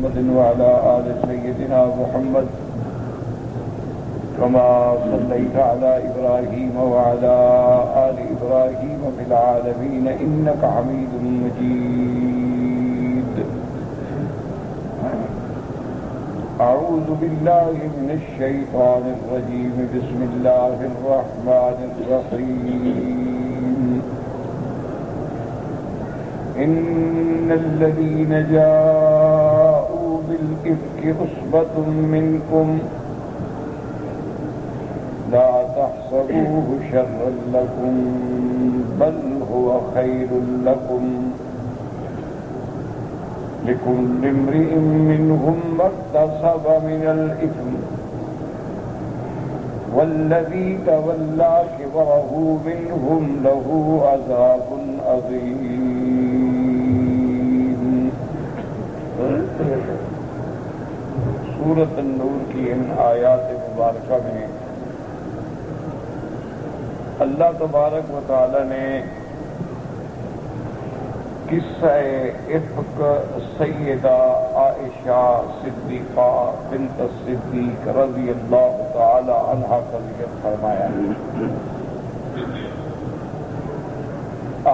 محمد وعلى آل سيدنا محمد كما صليت على إبراهيم وعلى آل إبراهيم في العالمين إنك حميد مجيد. أعوذ بالله من الشيطان الرجيم. بسم الله الرحمن الرحيم. إن الذين جاءوا بالإفك عصبة منكم لا تحسبوه شرا لكم بل هو خير لكم لكل امرئ منهم ما اكتسب من الإثم والذي تولى كبره منهم له عذاب عظيم. سورۃ النور کی ان آیات مبارکہ میں اللہ تبارک و تعالی نے قصہ افک سیدہ عائشہ صدیقہ بنت الصدیق رضی اللہ تعالی عنہا کا ذکر فرمایا.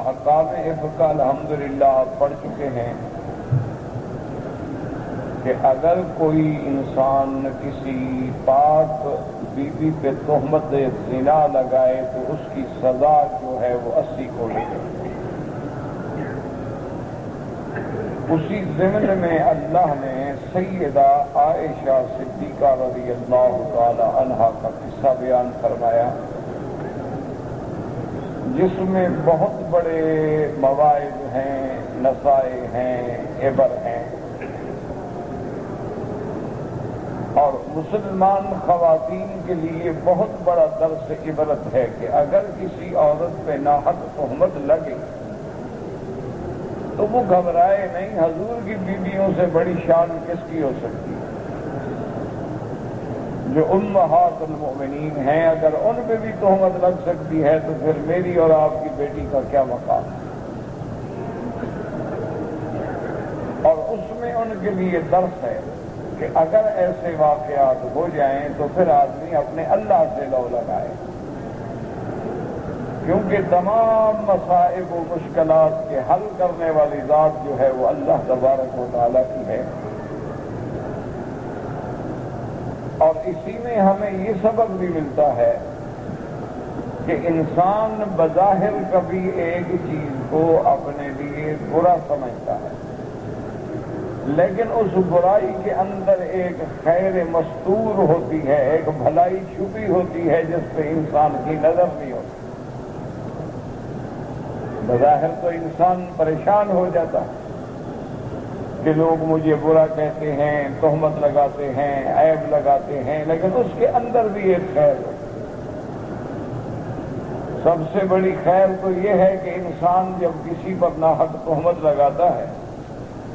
احکام افک الحمدللہ آپ پڑھ چکے ہیں کہ اگر کوئی انسان کسی پاک بی بی پہ تہمت زنا لگائے تو اس کی سزا جو ہے وہ 80 کوڑے ہے. اسی ضمن میں اللہ نے سیدہ عائشہ صدیقہ رضی اللہ تعالی عنہا کا قصہ بیان فرمایا جس میں بہت بڑے مواعظ ہیں، نصائح ہیں، عبر ہیں، اور مسلمان خواتین کے لیے بہت بڑا درس عبرت ہے کہ اگر کسی عورت پہ ناحق تہمت لگے تو وہ گھبرائے نہیں. حضور کی بیویوں سے بڑی شان کس کی ہو سکتی ہے؟ جو امہات المؤمنین ہیں، اگر ان پہ بھی تہمت لگ سکتی ہے تو پھر میری اور آپ کی بیٹی کا کیا مقام ہے؟ اور اس میں ان کے لیے درس ہے کہ اگر ایسے واقعات ہو جائیں تو پھر آدمی اپنے اللہ سے لو لگائے، کیونکہ تمام مصائب و مشکلات کے حل کرنے والی ذات جو ہے وہ اللہ تبارک و تعالیٰ کی ہے. اور اسی میں ہمیں یہ سبق بھی ملتا ہے کہ انسان بظاہر کبھی ایک چیز کو اپنے لیے برا سمجھتا ہے، لیکن اس برائی کے اندر ایک خیر مستور ہوتی ہے، ایک بھلائی چھپی ہوتی ہے جس پہ انسان کی نظر نہیں ہوتی. بظاہر تو انسان پریشان ہو جاتا ہے کہ لوگ مجھے برا کہتے ہیں، تہمت لگاتے ہیں، عیب لگاتے ہیں، لیکن اس کے اندر بھی ایک خیر ہے. سب سے بڑی خیر تو یہ ہے کہ انسان جب کسی پر ناحق تہمت لگاتا ہے،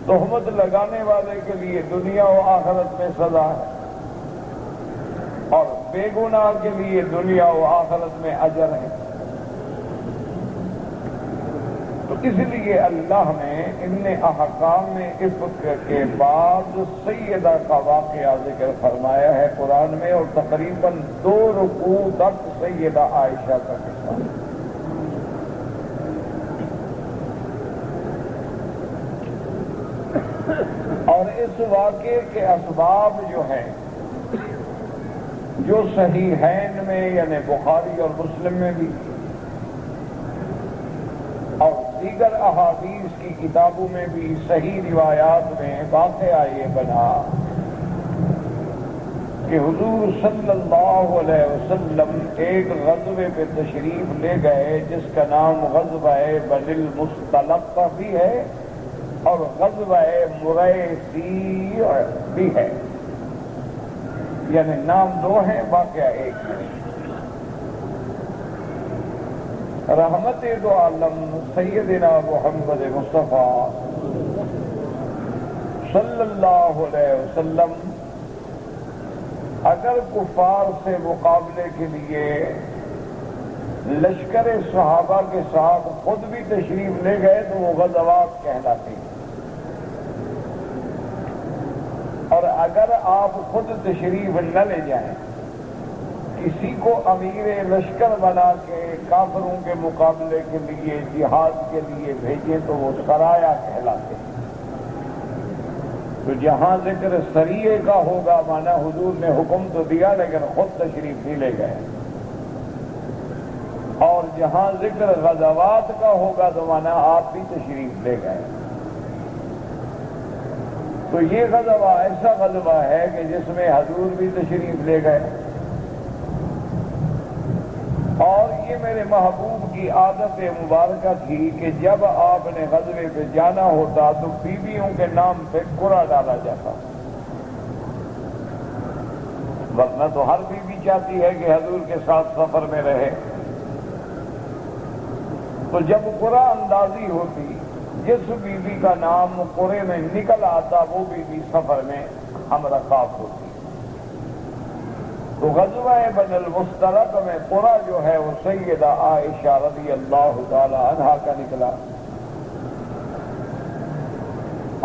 تہمت لگانے والے کے لیے دنیا و آخرت میں سزا ہے اور بے گناہ کے لیے دنیا و آخرت میں اجر ہے. تو اس لیے اللہ نے ان احکام افک کے بعد سیدہ کا واقعہ ذکر فرمایا ہے قرآن میں، اور تقریباً 2 رکوع تک سیدہ عائشہ کا قصہ. اور اس واقعے کے اسباب جو ہیں جو صحیحین میں یعنی بخاری اور مسلم میں بھی اور دیگر احادیث کی کتابوں میں بھی صحیح روایات میں واقعہ یہ بنا کہ حضور صلی اللہ علیہ وسلم ایک غزوے پہ تشریف لے گئے جس کا نام غزوہ بنی المصطلق بھی ہے اور غزوہ مریسی بھی ہے، یعنی نام 2 ہیں، واقعہ 1 ہے. رحمت دو عالم سیدنا محمد مصطفیٰ صلی اللہ علیہ وسلم اگر کفار سے مقابلے کے لیے لشکر صحابہ کے ساتھ خود بھی تشریف لے گئے تو وہ غزوات کہلاتے ہیں. اور اگر آپ خود تشریف نہ لے جائیں، کسی کو امیر لشکر بنا کے کافروں کے مقابلے کے لیے جہاد کے لیے بھیجیں تو وہ سرایہ کہلاتے ہیں۔ تو جہاں ذکر سریے کا ہوگا مانا حضور نے حکم تو دیا لیکن خود تشریف نہیں لے گئے، اور جہاں ذکر غزوات کا ہوگا تو مانا آپ بھی تشریف لے گئے۔ تو یہ غزوہ ایسا غزوہ ہے کہ جس میں حضور بھی تشریف لے گئے، اور یہ میرے محبوب کی عادت مبارکہ تھی کہ جب آپ نے غزوے پہ جانا ہوتا تو بیویوں کے نام پہ قرعہ ڈالا جاتا، ورنہ تو ہر بیوی چاہتی ہے کہ حضور کے ساتھ سفر میں رہے۔ تو جب قرعہ اندازی ہوتی، جس بیوی کا نام قرعے میں نکل آتا وہ بیوی سفر میں ہم رکاب ہوتی۔ تو غزوہ بن المستلق میں قرعہ جو ہے وہ سیدہ عائشہ رضی اللہ تعالی عنہا کا نکلا،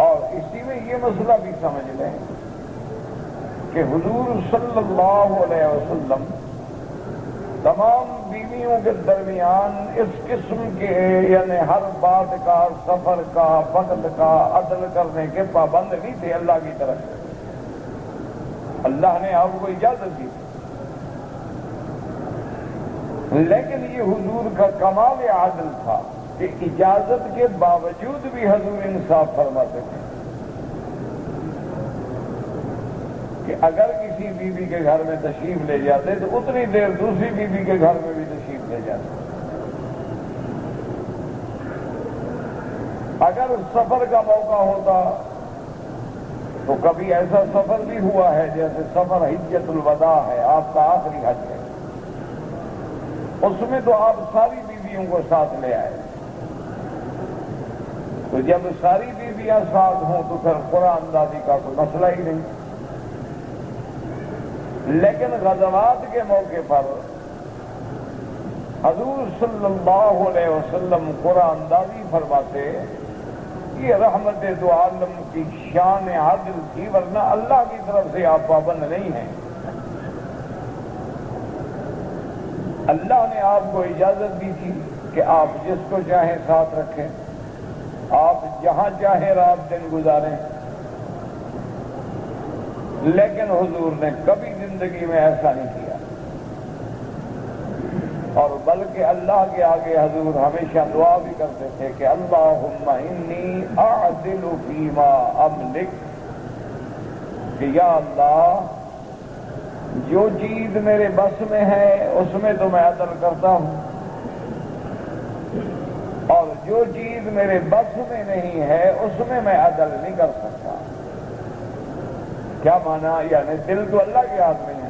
اور اسی میں یہ مسئلہ بھی سمجھ لیں کہ حضور صلی اللہ علیہ وسلم تمام بیویوں کے درمیان اس قسم کے یعنی ہر بات کا، سفر کا، فقد کا عدل کرنے کے پابند نہیں تھے اللہ کی طرف سے۔ اللہ نے آپ کو اجازت دی، لیکن یہ حضور کا کمال عدل تھا کہ اجازت کے باوجود بھی حضور انصاف فرماتے تھے کہ اگر کسی بیوی کے گھر میں تشریف لے جاتے تو اتنی دیر دوسری بیوی کے گھر میں بھی تشریف لے جاتے۔ اگر سفر کا موقع ہوتا تو کبھی ایسا سفر بھی ہوا ہے جیسے سفر حجۃ الوداع ہے، آپ کا آخری حج ہے، اس میں تو آپ ساری بیویوں کو ساتھ لے آئے۔ تو جب ساری بیویاں ساتھ ہوں تو پھر قرعہ اندازی کا کوئی مسئلہ ہی نہیں۔ لیکن غزوات کے موقع پر حضور صلی اللہ علیہ وسلم قرعہ اندازی فرماتے، یہ رحمت دو عالم کی شان عدل تھی، ورنہ اللہ کی طرف سے آپ پابند نہیں ہیں۔ اللہ نے آپ کو اجازت دی تھی کہ آپ جس کو چاہیں ساتھ رکھیں، آپ جہاں چاہیں رات دن گزاریں، لیکن حضور نے کبھی زندگی میں ایسا نہیں کیا، اور بلکہ اللہ کے آگے حضور ہمیشہ دعا بھی کرتے تھے کہ اللہم انی اعدل فیما املک، کہ یا اللہ جو چیز میرے بس میں ہے اس میں تو میں عدل کرتا ہوں، اور جو چیز میرے بس میں نہیں ہے اس میں میں عدل نہیں کر سکتا۔ کیا مانا؟ یعنی دل تو اللہ کے ہاتھ میں ہے،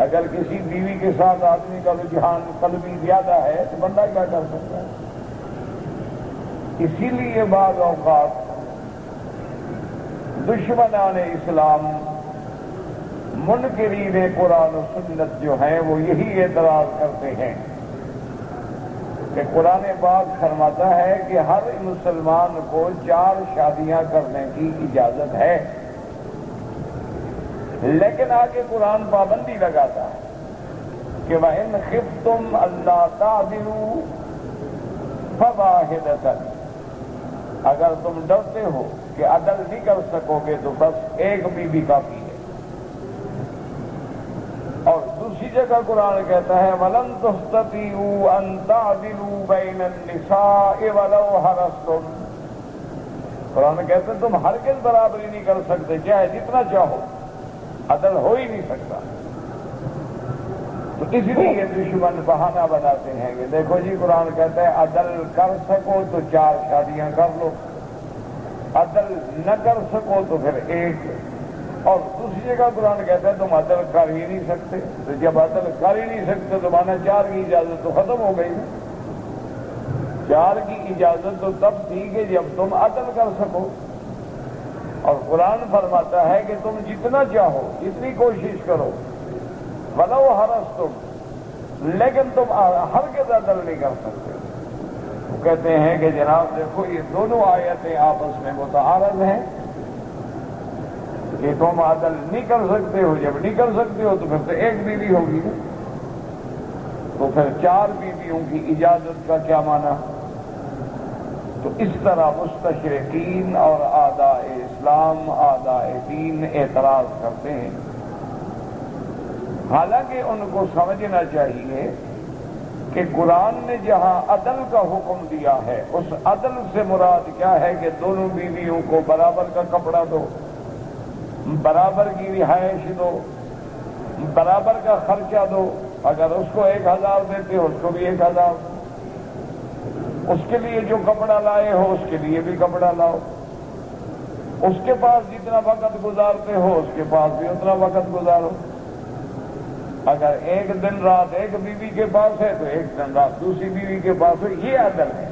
اگر کسی بیوی کے ساتھ آدمی کا رجحان قلبی زیادہ ہے تو بندہ کیا کر سکتا ہے؟ اسی لیے بعض اوقات دشمنان اسلام، منکرین قرآن و سنت جو ہیں وہ یہی اعتراض کرتے ہیں کہ قرآن پاک فرماتا ہے کہ ہر مسلمان کو 4 شادیاں کرنے کی اجازت ہے، لیکن آگے قرآن پابندی لگاتا ہے کہ وَإِنْ خِفْتُمْ أَلَّا تَعْدِلُوا فَوَاحِدَةً، اگر تم ڈرتے ہو کہ عدل نہیں کر سکو گے تو بس ایک بیوی کافی ہے۔ اور دوسری جگہ قرآن کہتا ہے وَلَن تُسْتَطِيعُوا أَن تَعْدِلُوا بَيْنَ النِّسَاءِ وَلَوْ حَرَصْتُمْ، قرآن کہتا ہے تم ہرگز برابری نہیں کر سکتے چاہے جتنا چاہو، عدل ہو ہی نہیں سکتا۔ تو اس لیے دشمن بہانہ بناتے ہیں کہ دیکھو جی قرآن کہتا ہے عدل کر سکو تو 4 شادیاں کر لو، عدل نہ کر سکو تو پھر ایک، اور دوسری جگہ قرآن کہتا ہے تم عدل کر ہی نہیں سکتے، تو جب عدل کر ہی نہیں سکتے تو مانا 4 کی اجازت تو ختم ہو گئی۔ 4 کی اجازت تو تب تھی کہ جب تم عدل کر سکو، اور قرآن فرماتا ہے کہ تم جتنا چاہو، جتنی کوشش کرو، ولو حرصتم، لیکن تم ہرگز عدل نہیں کر سکتے۔ وہ کہتے ہیں کہ جناب دیکھو یہ دونوں آیتیں آپس میں متعارض ہیں، کہ تم عدل نہیں کر سکتے ہو. جب نہیں کر سکتے ہو تو پھر تو ایک بیوی ہوگی نا. تو پھر 4 بیویوں کی اجازت کا کیا معنی؟ تو اس طرح مستشرقین اور اعداء اسلام اعداء دین اعتراض کرتے ہیں. حالانکہ ان کو سمجھنا چاہیے کہ قرآن نے جہاں عدل کا حکم دیا ہے اس عدل سے مراد کیا ہے کہ دونوں بیویوں کو برابر کا کپڑا دو، برابر کی رہائش دو، برابر کا خرچہ دو. اگر اس کو 1000 دیتے ہو اس کو بھی 1000، اس کے لیے جو کپڑا لائے ہو اس کے لیے بھی کپڑا لاؤ. اس کے پاس جتنا وقت گزارتے ہو اس کے پاس بھی اتنا وقت گزارو. اگر ایک دن رات ایک بیوی کے پاس ہے تو ایک دن رات دوسری بیوی کے پاس ہو. یہ عدل ہے.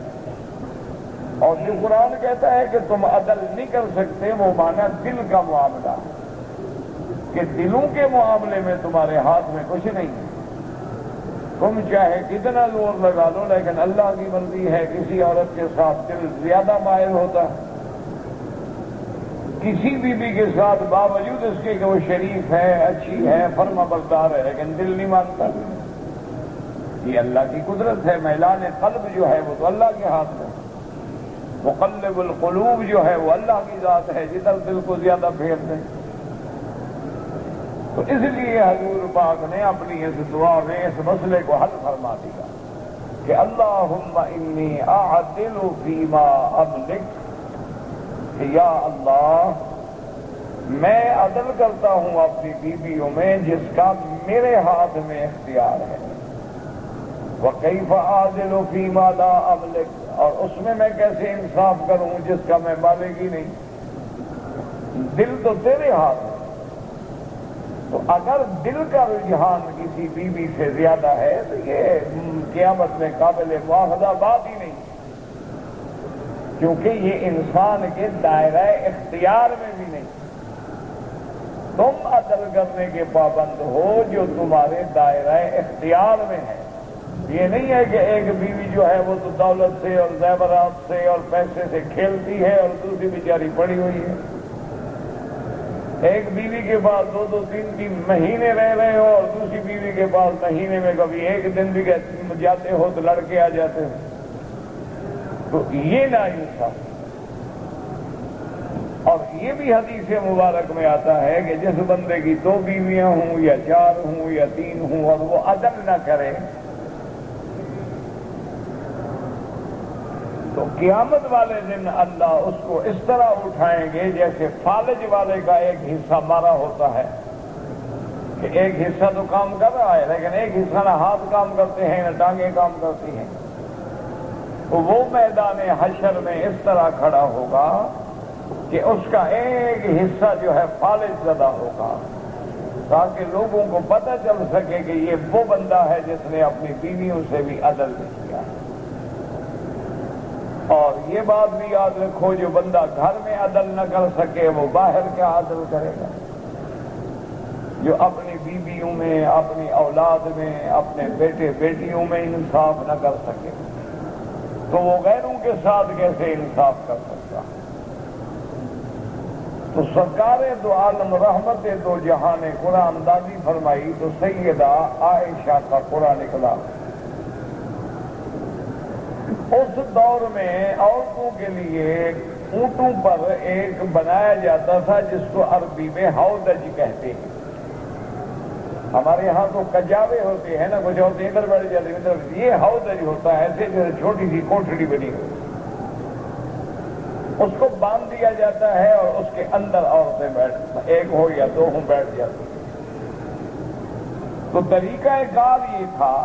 اور جو قرآن کہتا ہے کہ تم عدل نہیں کر سکتے وہ مانا دل کا معاملہ کہ دلوں کے معاملے میں تمہارے ہاتھ میں کچھ نہیں ہے. تم چاہے کتنا زور لگا لو لیکن اللہ کی مرضی ہے. کسی عورت کے ساتھ دل زیادہ مائل ہوتا ہے، کسی بیوی کے ساتھ باوجود اس کے کہ وہ شریف ہے، اچھی ہے، فرما بردار ہے، لیکن دل نہیں مانتا. یہ اللہ کی قدرت ہے. میلان قلب جو ہے وہ تو اللہ کے ہاتھ میں. مقلب القلوب جو ہے وہ اللہ کی ذات ہے، جدھر دل کو زیادہ پھیر دیں. تو اس لیے حضور پاک نے اپنی اس دعا میں اس مسئلے کو حل فرما دیا کہ اللہم انی اعدل فیما املک، کہ یا اللہ میں عدل کرتا ہوں اپنی بیویوں میں جس کا میرے ہاتھ میں اختیار ہے. وکیف اعدل فیما لا املک، اور اس میں کیسے انصاف کروں جس کا میں مالک ہی نہیں. دل تو تیرے ہاتھ ہے. تو اگر دل کا رجحان کسی بیوی سے زیادہ ہے تو یہ قیامت میں قابل مواخذہ بات ہی نہیں، کیونکہ یہ انسان کے دائرہ اختیار میں بھی نہیں. تم عدل کرنے کے پابند ہو جو تمہارے دائرہ اختیار میں ہے. یہ نہیں ہے کہ ایک بیوی جو ہے وہ تو دولت سے اور زیورات سے اور پیسے سے کھیلتی ہے اور دوسری بیچاری پڑی ہوئی ہے. ایک بیوی کے پاس 2-2 3-3 مہینے رہ رہے ہو اور دوسری بیوی کے پاس مہینے میں کبھی ایک دن بھی جاتے ہو تو لڑکے آ جاتے ہو. تو یہ ناانصافی. اور یہ بھی حدیث مبارک میں آتا ہے کہ جس بندے کی 2 بیویاں ہوں یا 4 ہوں یا 3 ہوں اور وہ عدل نہ کرے تو قیامت والے دن اللہ اس کو اس طرح اٹھائیں گے جیسے فالج والے کا ایک حصہ مارا ہوتا ہے کہ ایک حصہ تو کام کر رہا ہے لیکن ایک حصہ نہ ہاتھ کام کرتے ہیں نہ ٹانگیں کام کرتی ہیں. تو وہ میدان حشر میں اس طرح کھڑا ہوگا کہ اس کا ایک حصہ جو ہے فالج زدہ ہوگا تاکہ لوگوں کو پتہ چل سکے کہ یہ وہ بندہ ہے جس نے اپنی بیویوں سے بھی عدل کیا. اور یہ بات بھی یاد رکھو جو بندہ گھر میں عدل نہ کر سکے وہ باہر کیا عدل کرے گا. جو اپنی بیویوں میں، اپنی اولاد میں، اپنے بیٹے بیٹیوں میں انصاف نہ کر سکے تو وہ غیروں کے ساتھ کیسے انصاف کر سکتا. تو سرکار دو عالم رحمت دو جہاں نے قرآن دادی فرمائی تو سیدہ عائشہ کا قرآن نکلا. اس دور میں عورتوں کے لیے اونٹوں پر ایک بنایا جاتا تھا جس کو عربی میں ہودج کہتے ہیں. ہمارے ہاں تو کجاوے ہوتے ہیں نا، کچھ ہوتے ادھر بیٹھ جاتے ادھر. یہ ہودج ہوتا ہے ایسے جو چھوٹی سی کوٹھڑی بنی ہوئی، اس کو باندھ دیا جاتا ہے اور اس کے اندر عورتیں بیٹھ، 1 ہو یا 2 ہوں، بیٹھ جاتی. تو طریقہ کار یہ تھا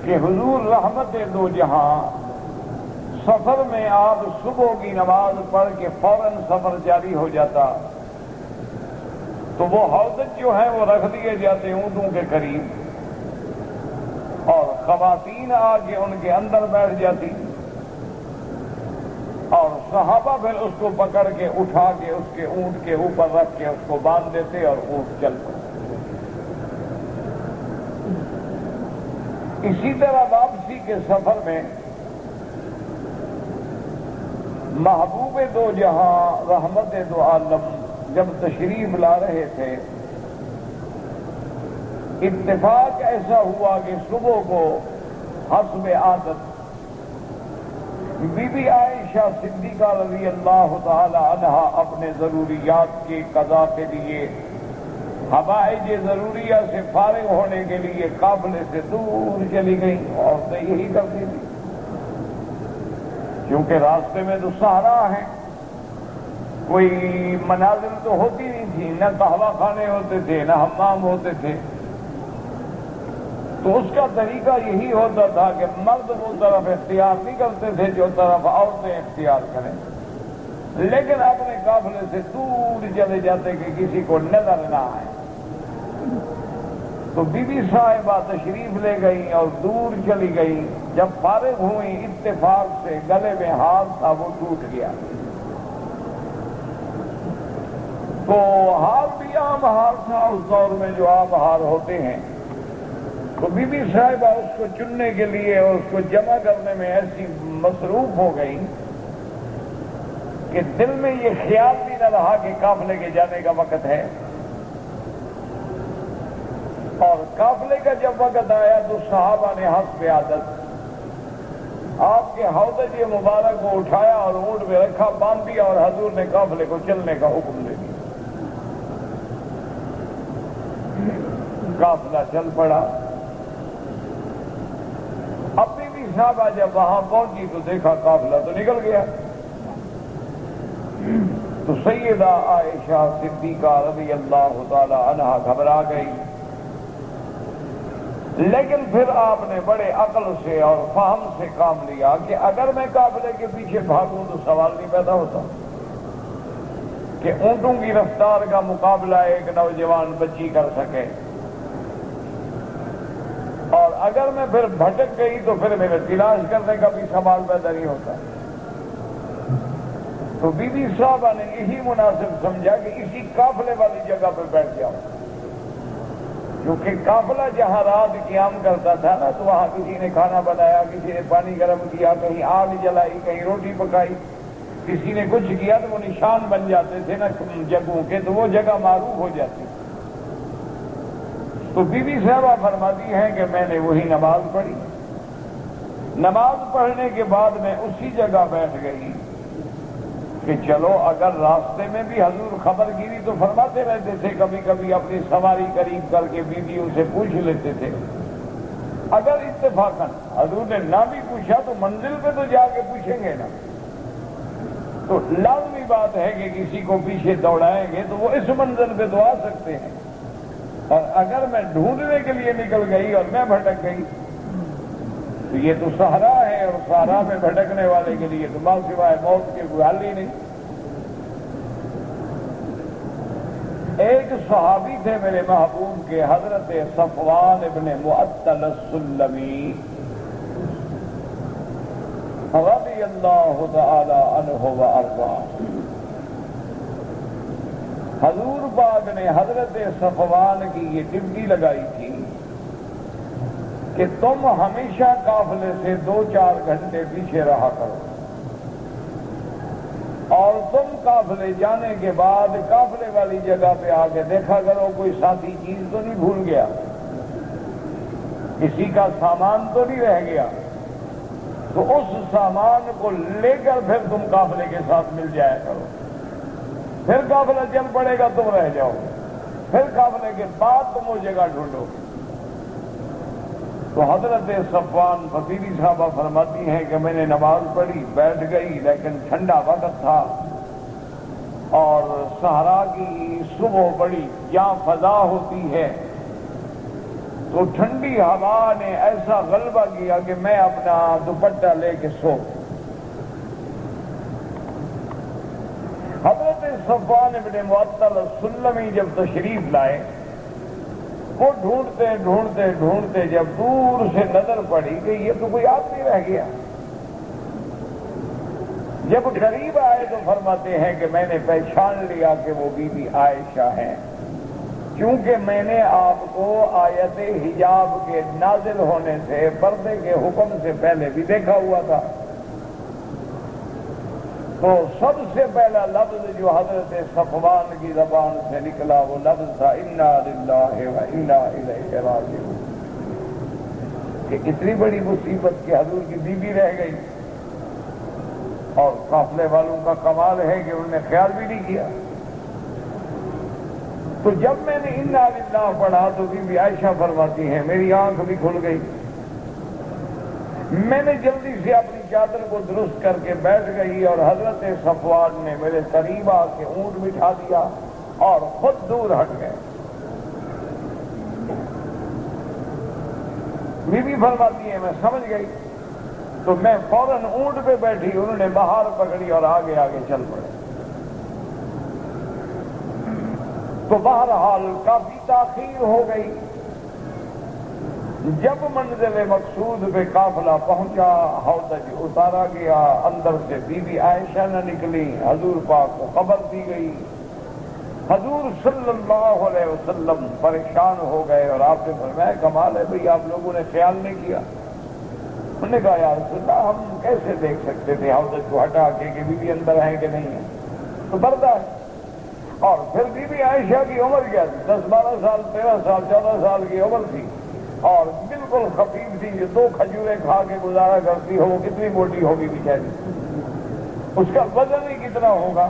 کہ حضور رحمت دو جہاں سفر میں آپ صبح کی نماز پڑھ کے فوراً سفر جاری ہو جاتا تو وہ ہودج جو ہیں وہ رکھ دیے جاتے اونٹوں کے قریب اور خواتین آ کے ان کے اندر بیٹھ جاتی اور صحابہ پھر اس کو پکڑ کے اٹھا کے اس کے اونٹ کے اوپر رکھ کے اس کو باندھ دیتے اور اونٹ چلتے. اسی طرح واپسی کے سفر میں محبوب دو جہاں رحمت دو عالم جب تشریف لا رہے تھے، اتفاق ایسا ہوا کہ صبح کو حسب عادت بی بی عائشہ صدیقہ رضی اللہ تعالی عنہا اپنے ضروریات کی قضا کے لیے حوائج ضروریہ سے فارغ ہونے کے لیے قافلے سے دور چلی گئیں۔ عورتیں یہی کرتی تھیں کیونکہ راستے میں تو صحرا ہے، کوئی منازل تو ہوتی نہیں تھی، نہ قہوہ خانے ہوتے تھے نہ حمام ہوتے تھے، تو اس کا طریقہ یہی ہوتا تھا کہ مرد وہ طرف اختیار نہیں کرتے تھے جو طرف عورتیں اختیار کریں، لیکن اپنے قافلے سے دور چلے جاتے کہ کسی کو نظر نہ آئے۔ تو بی بی صاحبہ تشریف لے گئی اور دور چلی گئی، جب فارغ ہوئی اتفاق سے گلے میں ہاتھ تھا وہ ٹوٹ گیا، تو ہار بھی عام ہار تھا اس دور میں جو عام ہار ہوتے ہیں، تو بی بی صاحبہ اس کو چننے کے لیے اور اس کو جمع کرنے میں ایسی مصروف ہو گئی کہ دل میں یہ خیال بھی نہ رہا کہ قافلے کے جانے کا وقت ہے، اور قافلے کا جب وقت آیا تو صحابہ نے حسب عادت آپ کے حوض مبارک کو اٹھایا اور اونٹ میں رکھا، باندھ دیا، اور حضور نے قافلے کو چلنے کا حکم دے دیا۔ قافلہ چل پڑا۔ اب بھی صاحبہ جب وہاں پہنچی تو دیکھا قافلہ تو نکل گیا، تو سیدہ عائشہ صدیقہ رضی اللہ تعالی عنہا گھبرا گئی، لیکن پھر آپ نے بڑے عقل سے اور فہم سے کام لیا کہ اگر میں قافلے کے پیچھے بھاگوں تو سوال نہیں پیدا ہوتا کہ اونٹوں کی رفتار کا مقابلہ ایک نوجوان بچی کر سکے، اور اگر میں پھر بھٹک گئی تو پھر میرے تلاش کرنے کا بھی سوال پیدا نہیں ہوتا۔ تو بی بی صاحبہ نے یہی مناسب سمجھا کہ اسی قافلے والی جگہ پہ بیٹھ جاؤں، کیونکہ قافلہ جہاں رات قیام کرتا تھا نا، تو وہاں کسی نے کھانا بنایا، کسی نے پانی گرم کیا، کہیں آگ جلائی، کہیں روٹی پکائی، کسی نے کچھ کیا، تو وہ نشان بن جاتے تھے نا جگہوں کے، تو وہ جگہ معروف ہو جاتی۔ تو بی بی صاحبہ فرماتی ہیں کہ میں نے وہی نماز پڑھی، نماز پڑھنے کے بعد میں اسی جگہ بیٹھ گئی کہ چلو اگر راستے میں بھی حضور خبر گیری تو فرماتے رہتے تھے، کبھی کبھی اپنی سواری قریب کر کے بیویوں سے پوچھ لیتے تھے، اگر اتفاقاً حضور نے نہ بھی پوچھا تو منزل پہ تو جا کے پوچھیں گے نا، تو لازمی بات ہے کہ کسی کو پیچھے دوڑائیں گے تو وہ اس منزل پہ تو آ سکتے ہیں، اور اگر میں ڈھونڈنے کے لیے نکل گئی اور میں بھٹک گئی تو یہ تو صحرا ہے، اور صحرا میں بھٹکنے والے کے لیے تو ماں سوائے موت کے کوئی حل ہی نہیں۔ ایک صحابی تھے میرے محبوب کے، حضرت صفوان ابن معطل السلمی رضی اللہ تعالی عنہ وارضاہ۔ حضور پاک نے حضرت صفوان کی یہ ڈیوٹی لگائی تھی کہ تم ہمیشہ قافلے سے 2-4 گھنٹے پیچھے رہا کرو، اور تم قافلے جانے کے بعد قافلے والی جگہ پہ آ کے دیکھا کرو کوئی ساتھی چیز تو نہیں بھول گیا، کسی کا سامان تو نہیں رہ گیا، تو اس سامان کو لے کر پھر تم قافلے کے ساتھ مل جایا کرو، پھر قافلہ چل پڑے گا تم رہ جاؤ، پھر قافلے کے بعد تم وہ جگہ ڈھونڈو۔ تو حضرت صفوان بصیری صاحبہ فرماتی ہیں کہ میں نے نماز پڑھی، بیٹھ گئی، لیکن ٹھنڈا وقت تھا اور صحرا کی صبح بڑی جہاں فضا ہوتی ہے، تو ٹھنڈی ہوا نے ایسا غلبہ کیا کہ میں اپنا دوپٹہ لے کے سو۔ حضرت صفوان ابن معطل السلمی جب تشریف لائے، وہ ڈھونڈتے ڈھونڈتے ڈھونڈتے جب دور سے نظر پڑی کہ یہ تو کوئی آدمی رہ گیا، جب قریب آئے تو فرماتے ہیں کہ میں نے پہچان لیا کہ وہ بی بی عائشہ ہیں، کیونکہ میں نے آپ کو آیت حجاب کے نازل ہونے سے، پردے کے حکم سے پہلے بھی دیکھا ہوا تھا۔ تو سب سے پہلا لفظ جو حضرت صفوان کی زبان سے نکلا وہ لفظ تھا انا للہ و انا الیہ راجعون، کہ اتنی بڑی مصیبت کہ حضور کی بیوی رہ گئی، اور قافلے والوں کا کمال ہے کہ انہوں نے خیال بھی نہیں کیا۔ تو جب میں نے انا للہ پڑھا تو بی بی عائشہ فرماتی ہیں میری آنکھ بھی کھل گئی، میں نے جلدی سے اپنی چادر کو درست کر کے بیٹھ گئی، اور حضرت صفوان نے میرے قریب آ کے اونٹ بٹھا دیا اور خود دور ہٹ گئے۔ بی بی فرماتی ہے میں سمجھ گئی، تو میں فوراً اونٹ پہ بیٹھی، انہوں نے بہار پکڑی اور آگے آگے چل پڑے۔ تو بہرحال کافی تاخیر ہو گئی۔ جب منزل مقصود پہ قافلہ پہنچا، ہودج اتارا گیا، اندر سے بی بی عائشہ نہ نکلی، حضور پاک کو خبر دی گئی۔ حضور صلی اللہ علیہ وسلم پریشان ہو گئے، اور آپ نے فرمایا کمال ہے بھئی آپ لوگوں نے خیال نہیں کیا۔ انہوں نے کہا یا رسول اللہ ہم کیسے دیکھ سکتے تھے ہودج کو ہٹا کے کہ بی بی اندر ہے کہ نہیں ہے، تو برداشت۔ اور پھر بی بی عائشہ کی عمر کیا تھی؟ 10 12 سال 13 سال 14 سال کی عمر تھی، اور بالکل خفیف تھی، جو 2 کھجوریں کھا کے گزارا کرتی ہو، وہ کتنی موٹی ہوگی بیچاری، اس کا وزن ہی کتنا ہوگا۔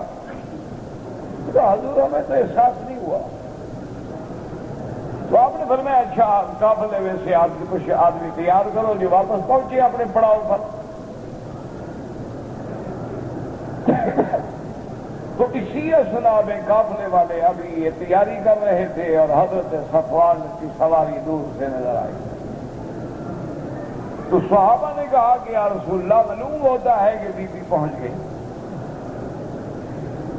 تو حضور ہمیں تو احساس نہیں ہوا۔ تو آپ نے فرمایا اچھا قافلے میں سے کچھ آدمی تیار کرو جو واپس پہنچے اپنے پڑاؤ پر۔ تو اسی اثنا میں قافلے والے ابھی یہ تیاری کر رہے تھے، اور حضرت صفوان کی سواری دور سے نظر آئی۔ تو صحابہ نے کہا کہ یا رسول اللہ معلوم ہوتا ہے کہ بی بی پہنچ گئی،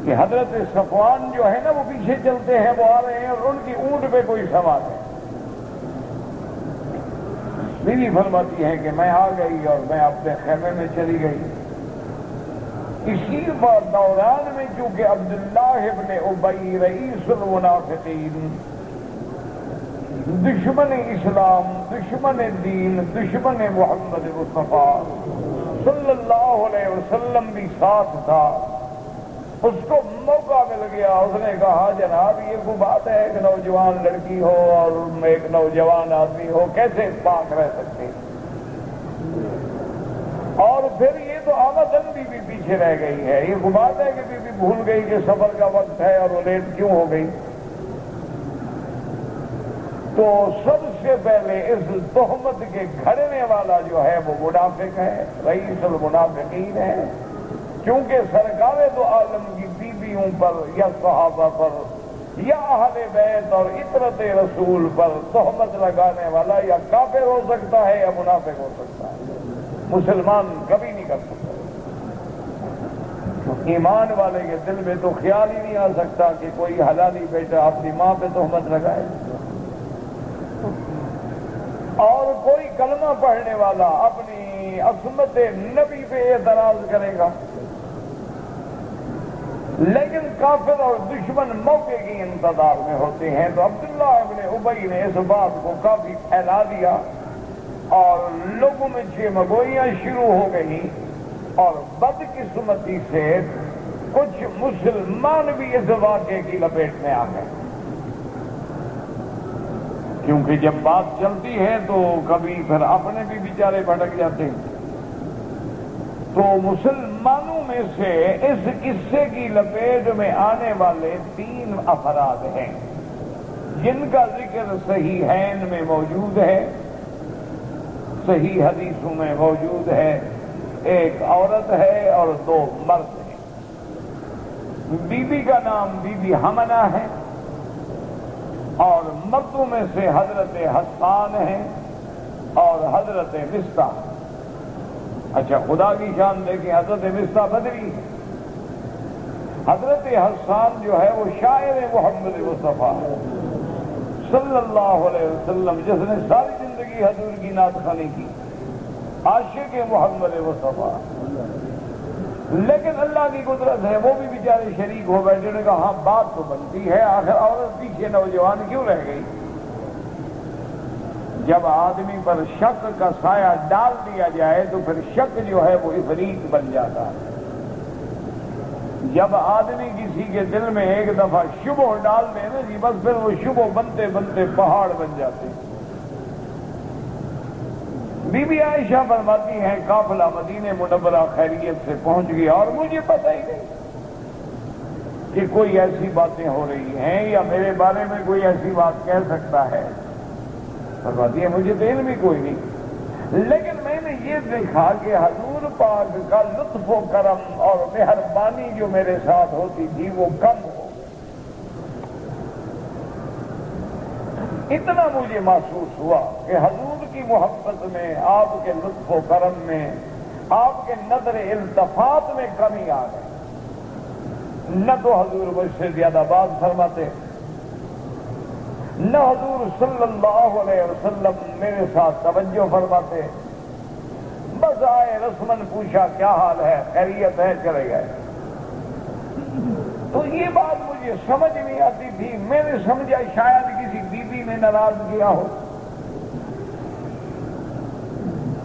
کہ حضرت صفوان جو ہے نا وہ پیچھے چلتے ہیں، وہ آ رہے ہیں، اور ان کی اونٹ پہ کوئی سوار ہے۔ بی بی فرماتی ہے کہ میں آ گئی اور میں اپنے خیمے میں چلی گئی۔ اسی دوران میں چونکہ عبداللہ ابن ابی رئیس المنافقین، دشمن اسلام، دشمن دین، دشمن محمد مصطفیٰ صلی اللہ علیہ وسلم بھی ساتھ تھا، اس کو موقع مل گیا۔ اس نے کہا جناب یہ کوئی بات ہے ایک نوجوان لڑکی ہو اور ایک نوجوان آدمی ہو کیسے پاک رہ سکتے؟ اور پھر یہ تو آمدن بھی پیچھے رہ گئی ہے، یہ کوئی بات ہے کہ بی بھول گئی کہ سفر کا وقت ہے اور وہ لیٹ کیوں ہو گئی؟ تو سب سے پہلے اس تہمت کے گھڑنے والا جو ہے وہ منافق ہے، رئیس المنافقین ہے، کیونکہ سرکار دو عالم کی بیویوں پر یا صحابہ پر یا اہل بیت اور عطرت رسول پر تہمت لگانے والا یا کافر ہو سکتا ہے یا منافق ہو سکتا ہے، مسلمان کبھی نہیں کر سکتا۔ ایمان والے کے دل میں تو خیال ہی نہیں آ سکتا کہ کوئی حلالی بیٹا اپنی ماں پہ تہمت لگائے، اور کوئی کلمہ پڑھنے والا اپنی عصمت نبی پہ اعتراض کرے گا۔ لیکن کافر اور دشمن موقع کی انتظار میں ہوتے ہیں، تو عبداللہ ابن ابی نے اس بات کو کافی پھیلا دیا، اور لوگوں میں چیمگوئیاں شروع ہو گئی، اور بدقسمتی سے کچھ مسلمان بھی اس واقعے کی لپیٹ میں آ گئے، کیونکہ جب بات چلتی ہے تو کبھی پھر اپنے بھی بیچارے بھٹک جاتے ہیں۔ تو مسلمانوں میں سے اس قصے کی لپیٹ میں آنے والے 3 افراد ہیں جن کا ذکر صحیحین میں موجود ہے، صحیح حدیثوں میں موجود ہے۔ ایک عورت ہے اور 2 مرد ہیں۔ بی بی کا نام بی بی حمنہ ہے، اور مردوں میں سے حضرت حسان ہیں اور حضرت مصطح۔ اچھا خدا کی شان دیکھیں، حضرت مصطح بدری ہے، حضرت حسان جو ہے وہ شاعر محمد مصطفیٰ صلی اللہ علیہ وسلم، جس نے ساری زندگی حضور کی نعت خوانی کی، عاشق محمد مصطفیٰ۔ لیکن اللہ کی قدرت ہے وہ بھی بیچارے شریک ہو بیٹھے، نے کہا ہاں بات تو بنتی ہے، آخر عورت پیچھے نوجوان کیوں رہ گئی؟ جب آدمی پر شک کا سایہ ڈال دیا جائے تو پھر شک جو ہے وہ افریط بن جاتا ہے۔ جب آدمی کسی کے دل میں ایک دفعہ شبہ ڈال دے نا جی، بس پھر وہ شبہ بنتے بنتے پہاڑ بن جاتے ہیں۔ بی بی عائشہ فرماتی ہیں قافلہ مدینہ منورہ خیریت سے پہنچ گیا اور مجھے پتہ ہی نہیں کہ کوئی ایسی باتیں ہو رہی ہیں یا میرے بارے میں کوئی ایسی بات کہہ سکتا ہے۔ فرماتی ہے مجھے تو علم ہی کوئی نہیں، لیکن میں نے یہ دیکھا کہ حضور پاک کا لطف و کرم اور مہربانی جو میرے ساتھ ہوتی تھی وہ کم ہو، اتنا مجھے محسوس ہوا کہ حضور کی محبت میں، آپ کے لطف و کرم میں، آپ کے نظر التفات میں کمی آ گئی۔ نہ تو حضور مجھ سے زیادہ بات فرماتے، نہ حضور صلی اللہ علیہ وسلم میرے ساتھ توجہ فرماتے، بس آئے رسمن پوچھا کیا حال ہے، خیریت ہے، چلے گئے۔ تو یہ بات مجھے سمجھ نہیں آتی تھی، میں نے سمجھا شاید کسی بیوی نے ناراض کیا ہو،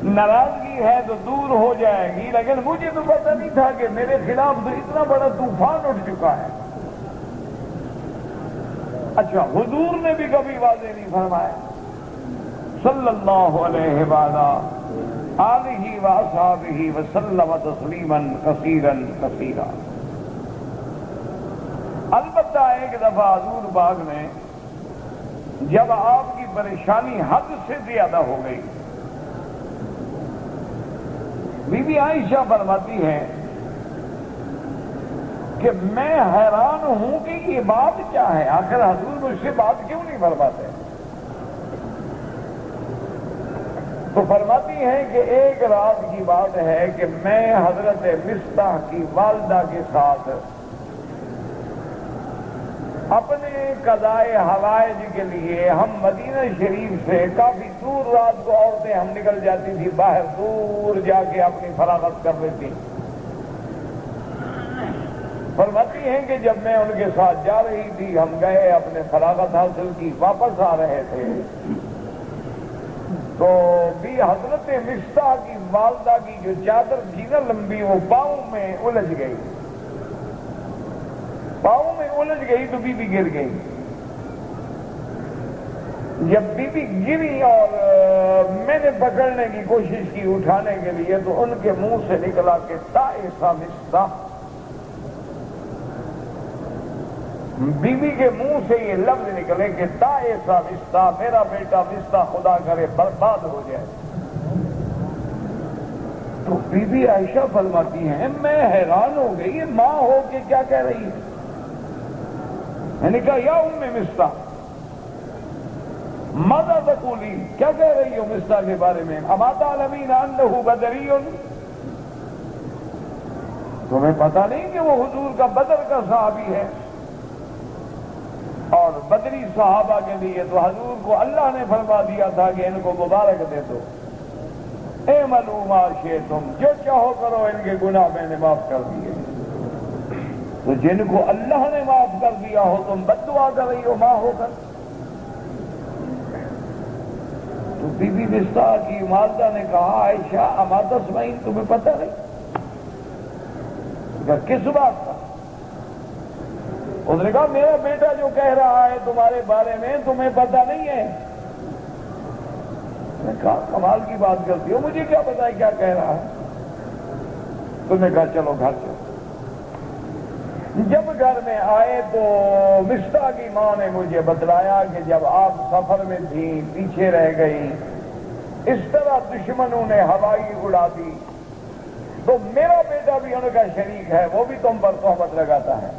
ناراضگی ہے تو دور ہو جائے گی، لیکن مجھے تو پتہ نہیں تھا کہ میرے خلاف تو اتنا بڑا طوفان اٹھ چکا ہے۔ اچھا، حضور نے بھی کبھی واضح نہیں فرمایا صلی اللہ علیہ آلہ واصحابہ وسلم تسلیما کثیرا کثیرا۔ البتہ ایک دفعہ حضور باغ میں جب آپ کی پریشانی حد سے زیادہ ہو گئی، بی بی عائشہ فرماتی ہے کہ میں حیران ہوں کہ یہ بات کیا ہے، آخر حضور مجھ سے بات کیوں نہیں فرماتے؟ تو فرماتی ہے کہ ایک رات کی بات ہے کہ میں حضرت مصطح کی والدہ کے ساتھ اپنے قضائے حوائج کے لیے ہم مدینہ شریف سے کافی دور، رات کو عورتیں ہم نکل جاتی تھی باہر، دور جا کے اپنی فراغت کر لیتی۔ فرماتی ہیں کہ جب میں ان کے ساتھ جا رہی تھی، ہم گئے، اپنے فراغت حاصل کی، واپس آ رہے تھے تو بھی حضرت مصطح کی والدہ کی جو چادر تھی نا لمبی، وہ پاؤں میں الجھ گئی، پاؤں میں الجھ گئی تو بی بی گر گئی۔ جب بی بی گری اور میں نے پکڑنے کی کوشش کی اٹھانے کے لیے، تو ان کے منہ سے نکلا کہ طائف مصطح، بی بی کے منہ سے یہ لفظ نکلے کہ طائف مصطح، میرا بیٹا مصطح خدا کرے برباد ہو جائے۔ تو بی بی عائشہ فرماتی ہیں میں حیران ہو گئی، یہ ماں ہو کے کیا کہہ رہی ہے؟ میں نے کہا یا ام مصطح ماذا تقولی، کیا کہہ رہی ہو مصطح کے بارے میں؟ اما تعلمین انہ بدری، تمہیں پتہ نہیں کہ وہ حضور کا بدر کا صحابی ہے؟ اور بدری صحابہ کے لیے تو حضور کو اللہ نے فرما دیا تھا کہ ان کو مبارک دے دو، اعملوا ما شئتم، جو چاہو کرو، ان کے گناہ میں نے معاف کر دیے۔ تو جن کو اللہ نے معاف کر دیا ہو تم بد دعا کر رہی ہو ماں ہو کر؟ تو بی بی مصطح کی والدہ نے کہا عائشہ اما تسمعین، تمہیں پتہ نہیں؟ کس بات کا؟ اس نے کہا میرا بیٹا جو کہہ رہا ہے تمہارے بارے میں تمہیں پتہ نہیں ہے۔ میں نے کہا کمال کی بات کرتی ہو، مجھے کیا پتا ہے کیا کہہ رہا ہے؟ تم نے کہا چلو گھر چلو۔ جب گھر میں آئے تو مصطح کی ماں نے مجھے بتلایا کہ جب آپ سفر میں تھی، پیچھے رہ گئی، اس طرح دشمنوں نے ہوائی اڑا دی، تو میرا بیٹا بھی ان کا شریک ہے، وہ بھی تم پر تہمت لگاتا ہے،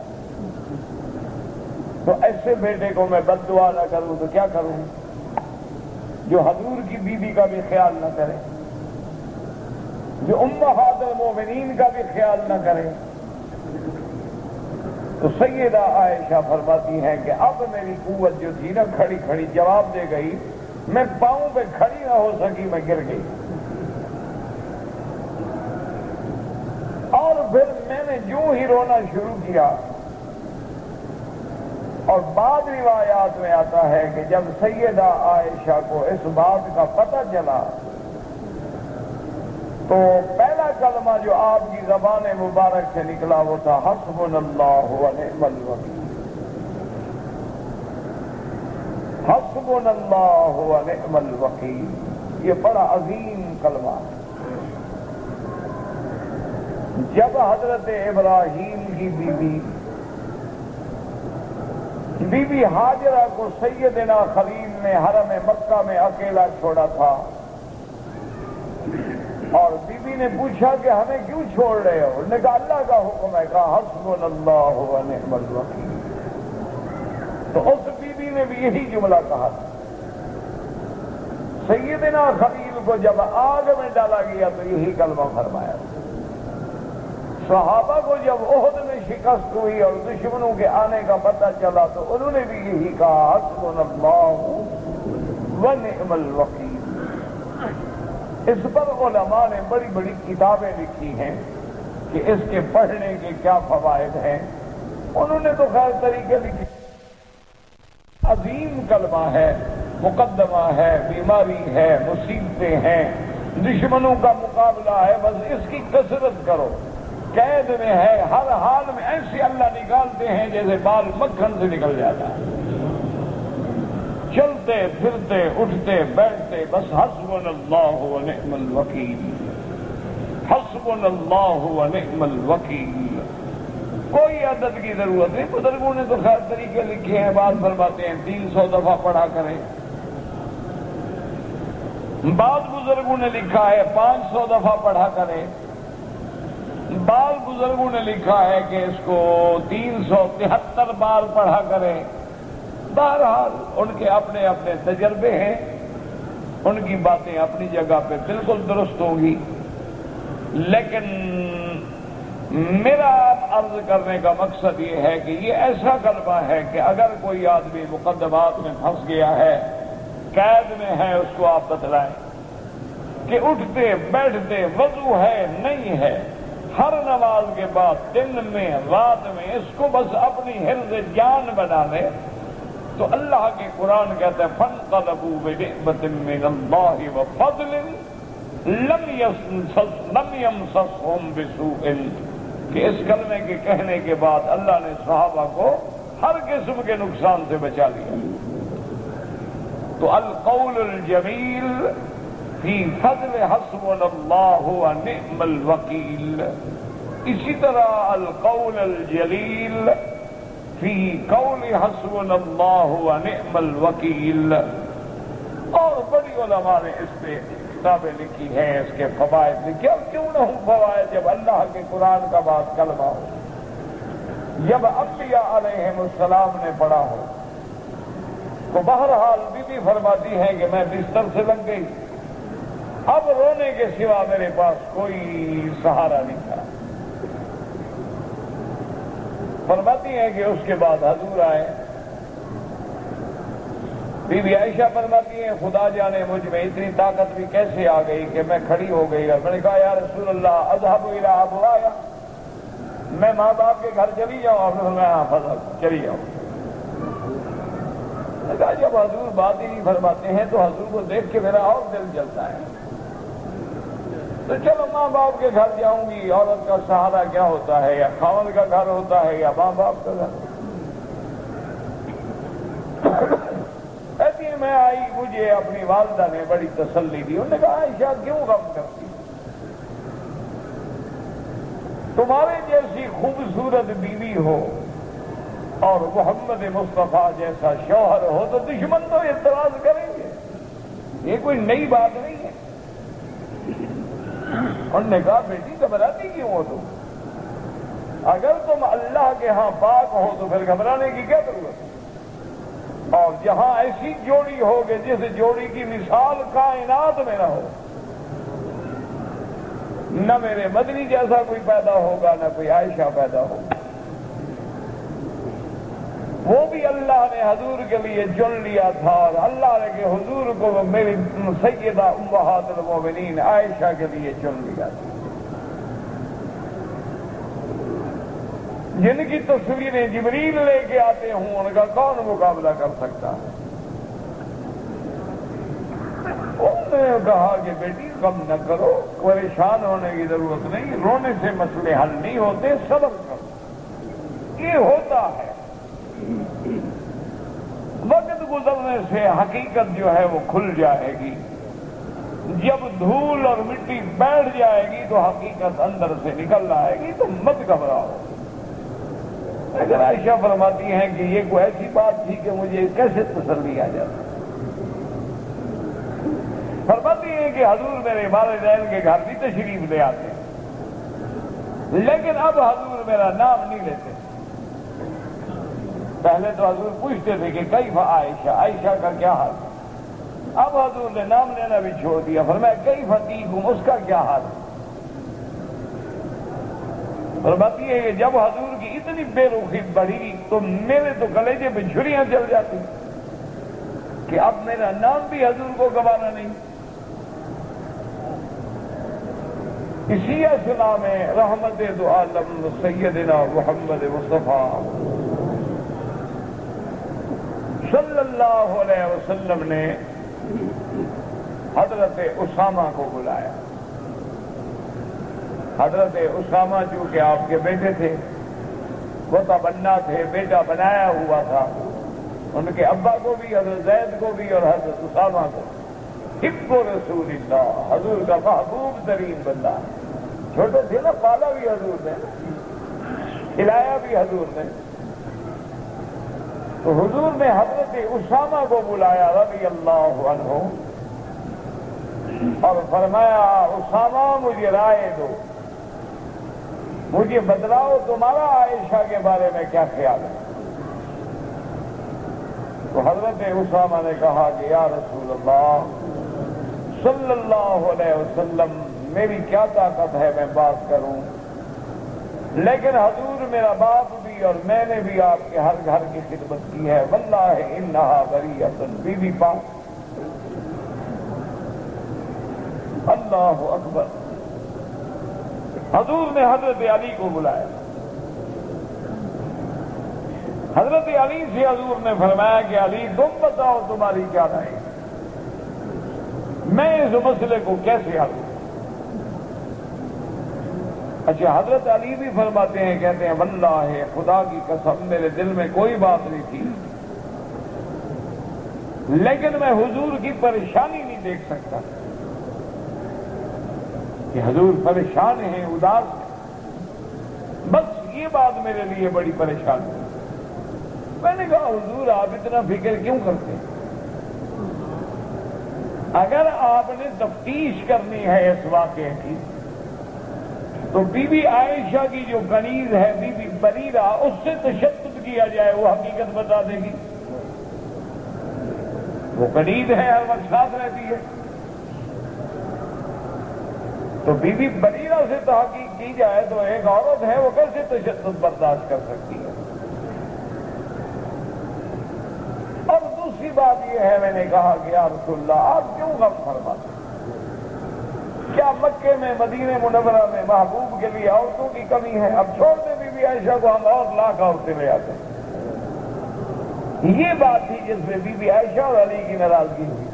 تو ایسے بیٹے کو میں بد دعا نہ کروں تو کیا کروں جو حضور کی بیوی کا بھی خیال نہ کرے، جو امہات المومنین کا بھی خیال نہ کرے۔ تو سیدہ عائشہ فرماتی ہیں کہ اب میری قوت جو تھی نا کھڑی کھڑی جواب دے گئی، میں پاؤں پہ کھڑی نہ ہو سکی، میں گر گئی۔ اور پھر میں نے جو ہی رونا شروع کیا، اور بعض روایات میں آتا ہے کہ جب سیدہ عائشہ کو اس بات کا پتہ چلا تو پہلا کلمہ جو آپ کی زبان مبارک سے نکلا وہ تھا حسبنا اللہ و نعم الوکیل. حسبنا اللہ و نعم الوکیل، یہ بڑا عظیم کلمہ ہے. جب حضرت ابراہیم کی بی بی ہاجرہ کو سیدنا خلیل نے حرم مکہ میں اکیلا چھوڑا تھا، اور بی بی نے پوچھا کہ ہمیں کیوں چھوڑ رہے ہو؟ انہوں نے کہا اللہ کا حکم ہے. کہا حسبنا اللہ و نعم الوکیل. تو اس بی بی نے بھی یہی جملہ کہا تھا. سیدنا خلیل کو جب آگ میں ڈالا گیا تو یہی کلمہ فرمایا. صحابہ کو جب احد میں شکست ہوئی اور دشمنوں کے آنے کا پتہ چلا تو انہوں نے بھی یہی کہا حسبنا اللہ و نعم الوکیل. اس پر علماء نے بڑی بڑی کتابیں لکھی ہیں کہ اس کے پڑھنے کے کیا فوائد ہیں. انہوں نے تو خیر طریقے لکھے. عظیم کلمہ ہے، مقدمہ ہے، بیماری ہے، مصیبتیں ہیں، دشمنوں کا مقابلہ ہے، بس اس کی کثرت کرو. قید میں ہے، ہر حال میں ایسے اللہ نکالتے ہیں جیسے بال مکھن سے نکل جاتا ہے. چلتے پھرتے اٹھتے بیٹھتے بس حسبنا اللہ و نعم الوکیل، حسبنا اللہ و نعم الوکیل. کوئی عدد کی ضرورت نہیں. بزرگوں نے تو خیر طریقے لکھے ہیں. بعض فرماتے ہیں 300 دفعہ پڑھا کریں، بعض بزرگوں نے لکھا ہے 500 دفعہ پڑھا کریں، بعض بزرگوں نے لکھا ہے کہ اس کو 373 بار پڑھا کریں. بہرحال ان کے اپنے اپنے تجربے ہیں، ان کی باتیں اپنی جگہ پہ بالکل درست ہوں گی. لیکن میرا عرض کرنے کا مقصد یہ ہے کہ یہ ایسا کلمہ ہے کہ اگر کوئی آدمی مقدمات میں پھنس گیا ہے، قید میں ہے، اس کو آپ بتلائیں کہ اٹھتے بیٹھتے وضو ہے نہیں ہے، ہر نماز کے بعد دن میں رات میں اس کو بس اپنی حفظ جان بنا لے تو اللہ کے قرآن کہتا ہے فانقلبوا بنعمۃ من اللہ وفضل لم یمسسہم بسوء، کہ اس کلمے کے کہنے کے بعد اللہ نے صحابہ کو ہر قسم کے نقصان سے بچا لیا. تو القول الجمیل فی فضل حسبنا اللہ و نعم الوکیل. اسی طرح القول الجلیل فی قول حسبنا اللہ و نعم الوکیل. اور بڑی علماء نے اس پہ کتابیں لکھی ہیں، اس کے فوائد لکھے. اور کیوں نہ ہوں فوائد جب اللہ کے قرآن کا بات کلمہ ہو، جب انبیاء علیہم السلام نے پڑھا ہو. تو بہرحال بی بی فرماتی ہے کہ میں بستر سے لگ گئی، اب رونے کے سوا میرے پاس کوئی سہارا نہیں تھا. فرماتی ہے کہ اس کے بعد حضور آئے. بی بی عائشہ فرماتی ہیں خدا جانے مجھ میں اتنی طاقت بھی کیسے آ گئی کہ میں کھڑی ہو گئی. اور میں نے کہا یا رسول اللہ اذهب الى ابوایا، میں ماں باپ کے گھر چلی جاؤں؟ آپ نے فرمایا ہاں فضل چلی جاؤ. میں نے کہا جب حضور بات ہی نہیں فرماتے ہیں تو حضور کو دیکھ کے میرا اور دل جلتا ہے. تو چلو ماں باپ کے گھر جاؤں گی. عورت کا سہارا کیا ہوتا ہے؟ یا خاوند کا گھر ہوتا ہے یا ماں باپ کا گھر. ایسی میں آئی، مجھے اپنی والدہ نے بڑی تسلی دی. انہوں نے کہا عائشہ کیوں غم کرتی؟ تمہارے جیسی خوبصورت بیوی ہو اور محمد مصطفیٰ جیسا شوہر ہو تو دشمن تو اعتراض کریں گے، یہ کوئی نئی بات نہیں ہے. انہوں نے کہا بیٹی گھبراتی کیوں ہو تم؟ اگر تم اللہ کے ہاں پاک ہو تو پھر گھبرانے کی کیا ضرورت ہے؟ اور جہاں ایسی جوڑی ہوگی جس جوڑی کی مثال کائنات میں نہ ہو، نہ میرے مدنی جیسا کوئی پیدا ہوگا نہ کوئی عائشہ پیدا ہوگا. وہ بھی اللہ نے حضور کے لیے چن لیا تھا، اور اللہ نے کہ حضور کو میری سیدہ امہات المومنین عائشہ کے لیے چن لیا تھا. جن کی تصویریں جبریل لے کے آتے ہوں ان کا کون مقابلہ کر سکتا ہے؟ انہوں نے کہا کہ بیٹی غم نہ کرو، پریشان ہونے کی ضرورت نہیں، رونے سے مسئلے حل نہیں ہوتے، صبر کرو، یہ ہوتا ہے۔ وقت گزرنے سے حقیقت جو ہے وہ کھل جائے گی، جب دھول اور مٹی بیٹھ جائے گی تو حقیقت اندر سے نکل آئے گی، تو مت گھبراؤ۔ اگر عائشہ فرماتی ہیں کہ یہ کوئی ایسی بات تھی کہ مجھے کیسے تسلی آ جاتی، فرماتی ہیں کہ حضور میرے والدین کے گھر بھی تشریف لے آتے ہیں، لیکن اب حضور میرا نام نہیں لیتے۔ پہلے تو حضور پوچھتے تھے کہ کیف عائشہ، عائشہ کا کیا حال ہے، اب حضور نے نام لینا بھی چھوڑ دیا، فرمایا کیف تیکم، اس کا کیا حال ہے۔ فرماتی ہے کہ جب حضور کی اتنی بے رخی بڑھی تو میرے تو کلیجے پہ چھریاں چل جاتی کہ اب میرا نام بھی حضور کو گوانا نہیں۔ اسی اثنا میں رحمت دو عالم سیدنا محمد مصطفیٰ صلی اللہ علیہ وسلم نے حضرت اسامہ کو بلایا۔ حضرت اسامہ چونکہ آپ کے بیٹے تھے، وہ تبنا تھے، بیٹا بنایا ہوا تھا، ان کے ابا کو بھی، حضرت زید کو بھی اور حضرت اسامہ کو، حب رسول اللہ، حضور کا محبوب ترین بندہ، چھوٹے تھے نا، پالا بھی حضور نے، کھلایا بھی حضور نے، تو حضور نے حضرت اسامہ کو بلایا رضی اللہ عنہ اور فرمایا اسامہ مجھے رائے دو، مجھے بتلاؤ تمہارا عائشہ کے بارے میں کیا خیال ہے۔ تو حضرت اسامہ نے کہا کہ یا رسول اللہ صلی اللہ علیہ وسلم، میری کیا طاقت ہے میں بات کروں، لیکن حضور میرا باپ بھی اور میں نے بھی آپ کے ہر گھر کی خدمت کی ہے، واللہ انہا بریۃ، بی بی پاک۔ اللہ اکبر۔ حضور نے حضرت علی کو بلایا، حضرت علی سے حضور نے فرمایا کہ علی تم بتاؤ تمہاری کیا رائے، میں اس مسئلے کو کیسے حل کروں۔ اچھا، حضرت علی بھی فرماتے ہیں، کہتے ہیں واللہ خدا کی قسم میرے دل میں کوئی بات نہیں تھی، لیکن میں حضور کی پریشانی نہیں دیکھ سکتا کہ حضور پریشان ہیں، اداس ہیں، بس یہ بات میرے لیے بڑی پریشان ہے۔ میں نے کہا حضور آپ اتنا فکر کیوں کرتے ہیں؟ اگر آپ نے تفتیش کرنی ہے اس واقعے کی تو بی بی عائشہ کی جو کنیز ہے بی بی بریرہ، اس سے تشدد کیا جائے، وہ حقیقت بتا دے گی۔ وہ کنیز ہے، ہر وقت ساتھ رہتی ہے، تو بی بی بریرہ سے تحقیق کی جائے تو ایک عورت ہے، وہ کیسے تشدد برداشت کر سکتی ہے۔ اور دوسری بات یہ ہے، میں نے کہا کہ یا رسول اللہ آپ کیوں غم فرماتے ہیں؟ کیا مکے میں، مدینہ منورہ میں محبوب کے لیے عورتوں کی کمی ہے؟ اب چھوڑ دیں بی بی عائشہ کو، ہم اور لاکھ عورتیں لے آتے ہیں۔ یہ بات تھی جس میں بی بی عائشہ اور علی کی ناراضگی ہوئی۔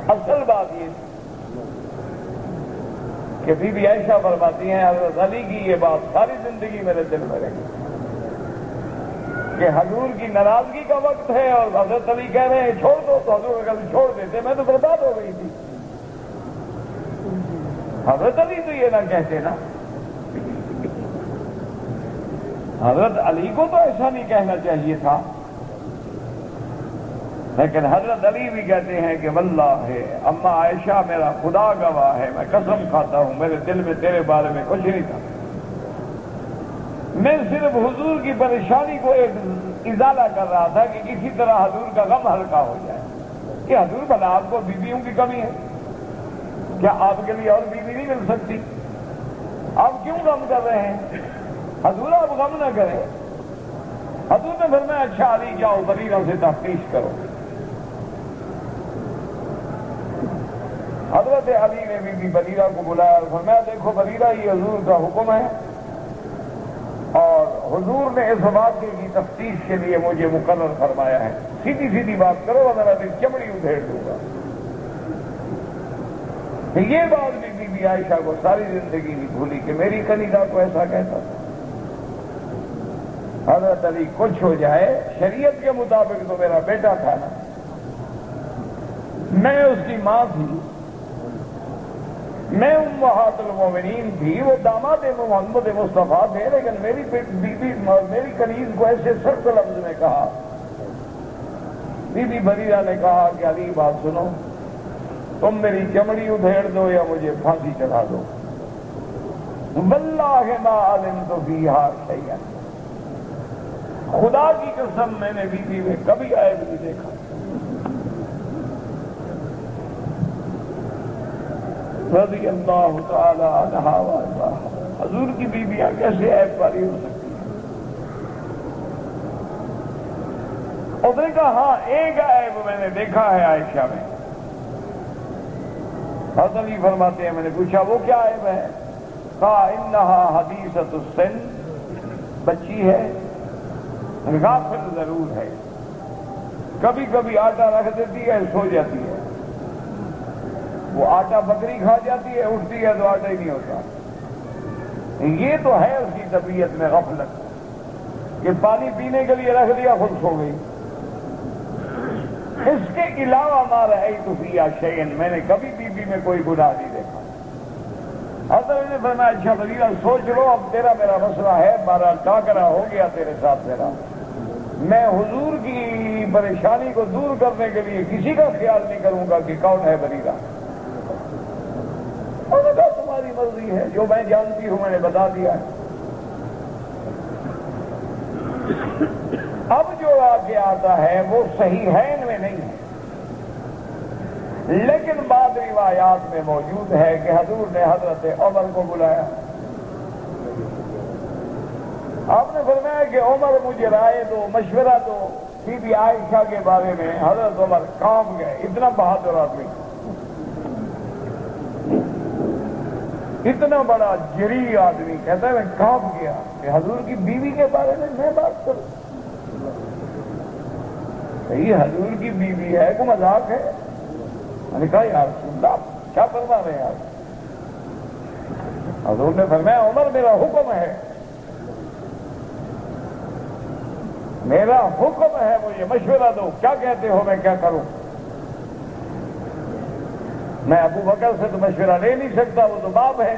اصل بات یہ تھی کہ بی بی عائشہ فرماتی ہیں حضرت علی کی یہ بات ساری زندگی میرے دل میں رہی کہ حضور کی ناراضگی کا وقت ہے اور حضرت علی کہہ رہے ہیں چھوڑ دو، تو حضور کبھی چھوڑ دیتے میں تو برباد ہو گئی تھی۔ حضرت علی تو یہ نہ کہتے نا، حضرت علی کو تو ایسا نہیں کہنا چاہیے تھا، لیکن حضرت علی بھی کہتے ہیں کہ واللہ اما عائشہ میرا خدا گواہ ہے، میں قسم کھاتا ہوں میرے دل میں تیرے بارے میں کچھ نہیں تھا، میں صرف حضور کی پریشانی کو ایک ازالہ کر رہا تھا کہ کسی طرح حضور کا غم ہلکا ہو جائے کہ حضور بھلا آپ کو بیویوں کی کمی ہے کیا؟ آپ کے لیے اور بیوی نہیں مل سکتی؟ آپ کیوں غم کر رہے ہیں؟ حضور آپ غم نہ کریں۔ حضور نے فرمایا اچھا علی جاؤ بریرہ سے تفتیش کرو۔ حضرت علی نے بی بی بریرہ کو بلایا اور فرمایا دیکھو بریرہ یہ حضور کا حکم ہے اور حضور نے اس واقعے کی تفتیش کے لیے مجھے مقرر فرمایا ہے، سیدھی سیدھی بات کرو ورنہ میں چمڑی ادھیڑ دوں گا۔ یہ بات بھی بی بی عائشہ کو ساری زندگی نہیں بھولی کہ میری کنیزہ کو ایسا کہتا تھا۔ حضرت علی کچھ ہو جائے، شریعت کے مطابق تو میرا بیٹا تھا نا، میں اس کی ماں تھی، میں امہات المومنین تھی، وہ داماد محمد مصطفیٰ تھے، لیکن میری بیوی میری کنیز کو ایسے سخت لفظ میں کہا۔ بی بی بریرہ نے کہا کہ علی بات سنو، تم میری چمڑی ادھیڑ دو یا مجھے پھانسی چڑھا دو، واللہ ما علمت فیہا شیئا، خدا کی قسم میں نے بیوی میں کبھی عیب نہیں دیکھا۔ رضی اللہ تعالی عنہا وارضاہا۔ حضور کی بیویاں کیسے عیب والی ہو سکتی ہیں؟ اس نے کہا ہاں ایک عیب میں نے دیکھا ہے عائشہ میں۔ حضرت علی فرماتے ہیں میں نے پوچھا وہ کیا عیب ہے؟ کہا انہا حدیثۃ السن، بچی ہے، غافل ضرور ہے، کبھی کبھی آٹا رکھ دیتی ہے سو جاتی ہے، وہ آٹا بکری کھا جاتی ہے، اٹھتی ہے تو آٹا ہی نہیں ہوتا۔ یہ تو ہے اس کی طبیعت میں غفلت کہ پانی پینے کے لیے رکھ دیا خود سو گئی۔ اس کے علاوہ ما رأیت فیہا شیئا، میں نے کبھی بیوی میں کوئی گناہ نہیں دیکھا۔ حضرت نے فرمایا اچھا بریرہ سوچ لو، اب تیرا میرا مسئلہ ہے، بہرحال ٹاکرا ہو گیا تیرے ساتھ میرا، میں حضور کی پریشانی کو دور کرنے کے لیے کسی کا خیال نہیں کروں گا کہ کون ہے بریرہ۔ انہوں نے کہا تمہاری مرضی ہے، جو میں جانتی ہوں میں نے بتا دیا ہے۔ اب جو آگے آتا ہے وہ صحیحین میں نہیں ہے، لیکن بعض روایات میں موجود ہے کہ حضور نے حضرت عمر کو بلایا۔ آپ نے فرمایا کہ عمر مجھے رائے دو، مشورہ دو بی بی عائشہ کے بارے میں۔ حضرت عمر کانپ گئے، اتنا بہادر آدمی، اتنا بڑا جری آدمی، کہتا ہے میں کانپ گیا کہ حضور کی بیوی کے بارے میں بات کروں۔ یہ حضور کی بیوی ہے، کوئی مذاق ہے؟ میں نے کہا یا رسول اللہ کیا فرما رہے ہیں آپ؟ حضور نے فرمایا عمر میرا حکم ہے، میرا حکم ہے، مجھے مشورہ دو، کیا کہتے ہو میں کیا کروں؟ میں ابو بکر سے تو مشورہ لے نہیں سکتا، وہ تو باپ ہے۔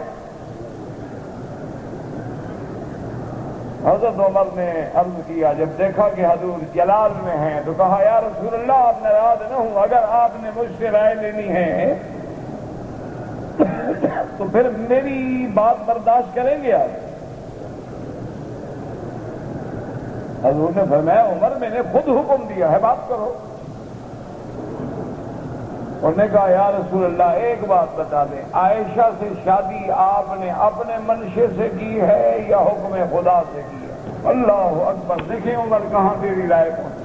حضرت عمر نے عرض کیا، جب دیکھا کہ حضور جلال میں ہیں تو کہا یا رسول اللہ آپ ناراض نہ ہوں، اگر آپ نے مجھ سے رائے لینی ہے تو پھر میری بات برداشت کریں گے آپ؟ حضور نے فرمایا عمر میں نے خود حکم دیا ہے، بات کرو۔ انہوں نے کہا یا رسول اللہ ایک بات بتا دیں، عائشہ سے شادی آپ نے اپنے منشے سے کی ہے یا حکم خدا سے کی ہے؟ اللہ اکبر! دیکھیں عمر کہاں تیری رائے پہنچی۔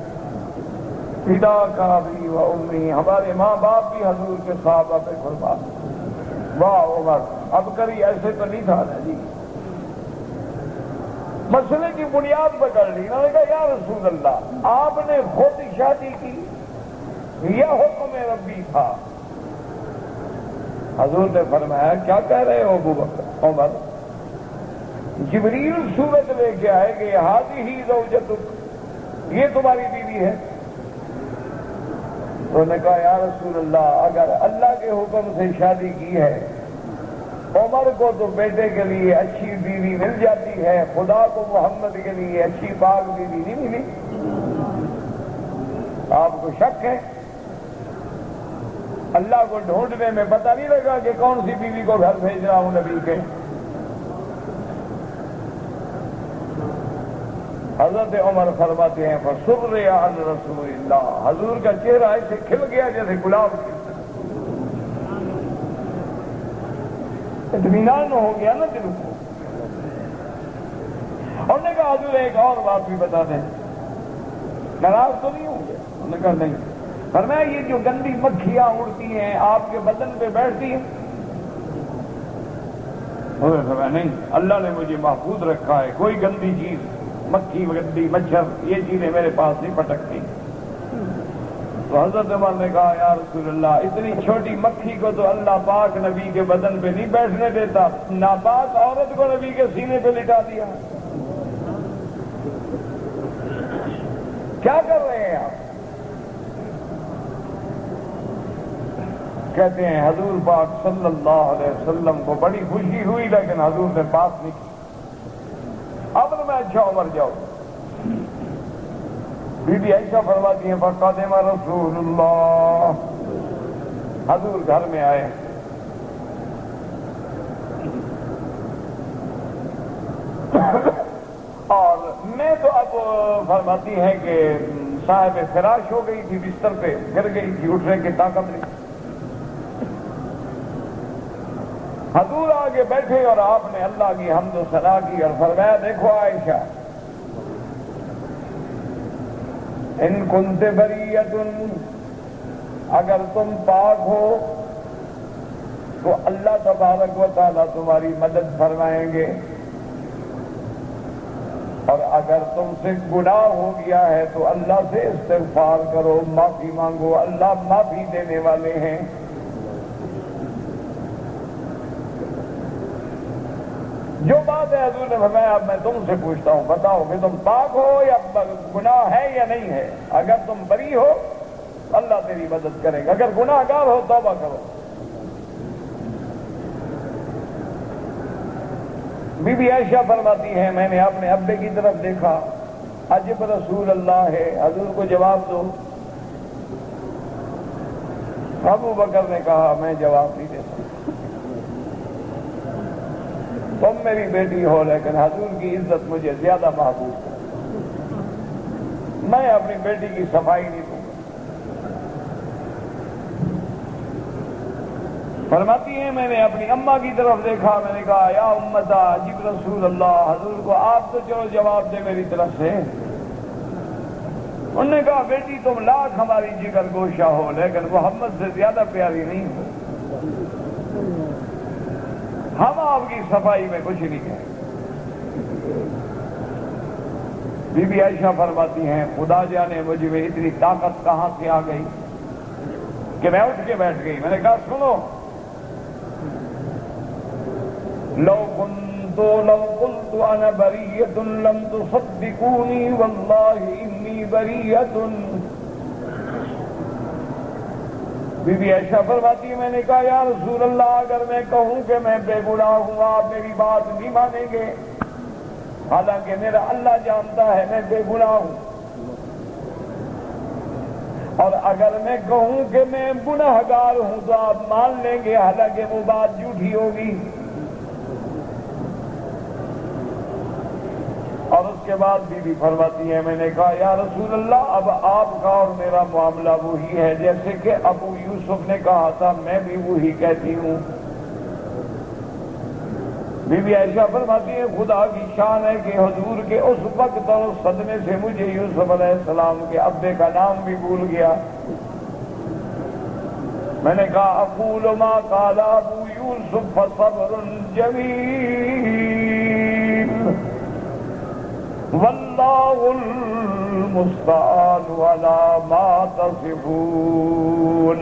فدا کا بھی و امی، ہمارے ماں باپ بھی حضور کے صحابہ پہ قربان۔ واہ عمر! اب کری ایسے تو نہیں تھا نا جی، مسئلے کی بنیاد پکڑ لی۔ انہوں نے کہا یا رسول اللہ آپ نے خود شادی کی یا حکم ربی تھا؟ حضور نے فرمایا کیا کہہ رہے ہو ابو بکر عمر؟ جبریل صورت لے کے آئے کہ ہذہ زوجتک، یہ تمہاری بیوی ہے۔ انہوں نے کہا یا رسول اللہ اگر اللہ کے حکم سے شادی کی ہے، عمر کو تو بیٹے کے لیے اچھی بیوی مل جاتی ہے، خدا کو محمد کے لیے اچھی پاک بیوی نہیں ملی، آپ کو شک ہے؟ اللہ کو ڈھونڈنے میں پتہ نہیں لگا کہ کون سی بیوی کو گھر بھیج رہا ہوں نبی کے؟ حضرت عمر فرماتے ہیں فسر عن رسول اللہ، حضور کا چہرہ ایسے کھل گیا جیسے گلاب کھلتا، اطمینان ہو گیا نا دل کو۔ انہوں نے کہا حضور ایک اور بات بھی بتا دیں، ناراض تو نہیں ہوں گے؟ انہوں نے کہا نہیں۔ فرمایا یہ جو گندی مکھیاں اڑتی ہیں آپ کے بدن پہ بیٹھتی ہیں؟ انہوں نے فرمایا نہیں، اللہ نے مجھے محفوظ رکھا ہے، کوئی گندی چیز، مکھی گندی مچھر یہ چیزیں میرے پاس نہیں پٹکتی۔ تو حضرت عمر نے کہا یا رسول اللہ اتنی چھوٹی مکھی کو تو اللہ پاک نبی کے بدن پہ نہیں بیٹھنے دیتا، ناپاک عورت کو نبی کے سینے پہ لٹا دیا، کیا کر رہے ہیں آپ؟ کہتے ہیں حضور پاک صلی اللہ علیہ وسلم کو بڑی خوشی ہوئی لیکن حضور نے بات نہیں کی۔ اب میں اچھا عمر جاؤں۔ بی بی عائشہ فرماتی ہیں فقدم رسول اللہ، حضور گھر میں آئے، اور میں تو اب فرماتی ہے کہ صاحب فراش ہو گئی تھی، بستر پہ گر گئی تھی، اٹھنے کی طاقت نہیں۔ حضور آگے بیٹھے اور آپ نے اللہ کی حمد و ثنا کی اور فرمایا دیکھو عائشہ، ان کنت بریۃ، اگر تم پاک ہو تو اللہ تبارک و تعالیٰ تمہاری مدد فرمائیں گے، اور اگر تم سے گناہ ہو گیا ہے تو اللہ سے استغفار کرو، معافی مانگو، اللہ معافی دینے والے ہیں۔ جو بات ہے حضور نے فرمایا اب میں تم سے پوچھتا ہوں، بتاؤ کہ تم پاک ہو یا گناہ ہے یا نہیں ہے؟ اگر تم بری ہو اللہ تیری مدد کرے گا، اگر گناہ گار ہو توبہ کرو۔ بی بی عائشہ فرماتی ہیں میں نے اپنے ابے کی طرف دیکھا، عجب رسول اللہ ہے، حضور کو جواب دو۔ ابو بکر نے کہا میں جواب نہیں دے سکتا، تم میری بیٹی ہو لیکن حضور کی عزت مجھے زیادہ محبوب ہے، میں اپنی بیٹی کی صفائی نہیں دوں گا۔ فرماتی ہیں میں نے اپنی اماں کی طرف دیکھا، میں نے کہا یا امتا عجب رسول اللہ، حضور کو آپ تو چلو جواب دے میری طرف سے۔ انہوں نے کہا بیٹی تم لاکھ ہماری جگر گوشہ ہو لیکن محمد سے زیادہ پیاری نہیں ہو، ہم آپ کی صفائی میں کچھ نہیں کہیں۔ بی بی عائشہ فرماتی ہیں خدا جانے مجھ میں اتنی طاقت کہاں سے آ گئی کہ میں اٹھ کے بیٹھ گئی۔ میں نے کہا سنو، لو قلت انا بریۃ لم تصدقونی واللہ انی بریۃ۔ بی بی عائشہ فرماتی ہے میں نے کہا یا رسول اللہ اگر میں کہوں کہ میں بے گناہ ہوں آپ میری بات نہیں مانیں گے، حالانکہ میرا اللہ جانتا ہے میں بے گناہ ہوں، اور اگر میں کہوں کہ میں گناہ گار ہوں تو آپ مان لیں گے، حالانکہ وہ بات جھوٹی ہوگی۔ اور اس کے بعد بی بی فرماتی ہے میں نے کہا یا رسول اللہ اب آپ کا اور میرا معاملہ وہی ہے جیسے کہ ابو یوسف نے کہا تھا، میں بھی وہی کہتی ہوں۔ بی بی عائشہ فرماتی ہے خدا کی شان ہے کہ حضور کے اس وقت اور اس صدمے سے مجھے یوسف علیہ السلام کے ابے کا نام بھی بھول گیا۔ میں نے کہا اقول ما قال ابو یوسف فصبر جمیل واللہ المستعان علی ما تصفون۔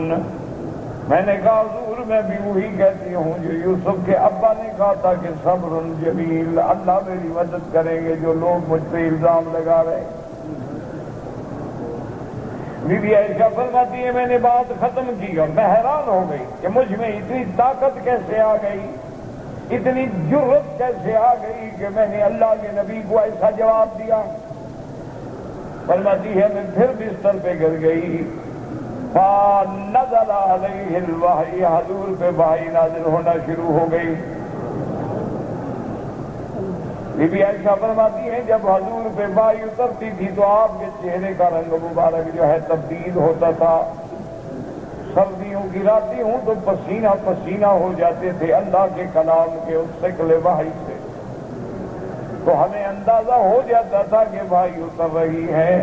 میں نے کہا حضور میں بھی وہی کہتی ہوں جو یوسف کے ابا نے کہا تھا کہ صبر جمیل، اللہ میری مدد کریں گے جو لوگ مجھ پہ الزام لگا رہے۔ بی بی عائشہ فرماتی ہے میں نے بات ختم کی اور میں حیران ہو گئی کہ مجھ میں اتنی طاقت کیسے آ گئی، اتنی جرت کیسے آ گئی کہ میں نے اللہ کے نبی کو ایسا جواب دیا۔ فرماتی ہے میں پھر بستر پہ گر گئی، فنزل علیہ الوحی، حضور پہ وحی نازل ہونا شروع ہو گئی۔ بی بی عائشہ فرماتی ہیں جب حضور پہ وحی اترتی تھی تو آپ کے چہرے کا رنگ مبارک جو ہے تبدیل ہوتا تھا، سردیوں کی راتیں ہوں تو پسینہ پسینہ ہو جاتے تھے اللہ کے کلام کے اس شکل وحی سے، تو ہمیں اندازہ ہو جاتا تھا کہ وحی اتر رہی ہے۔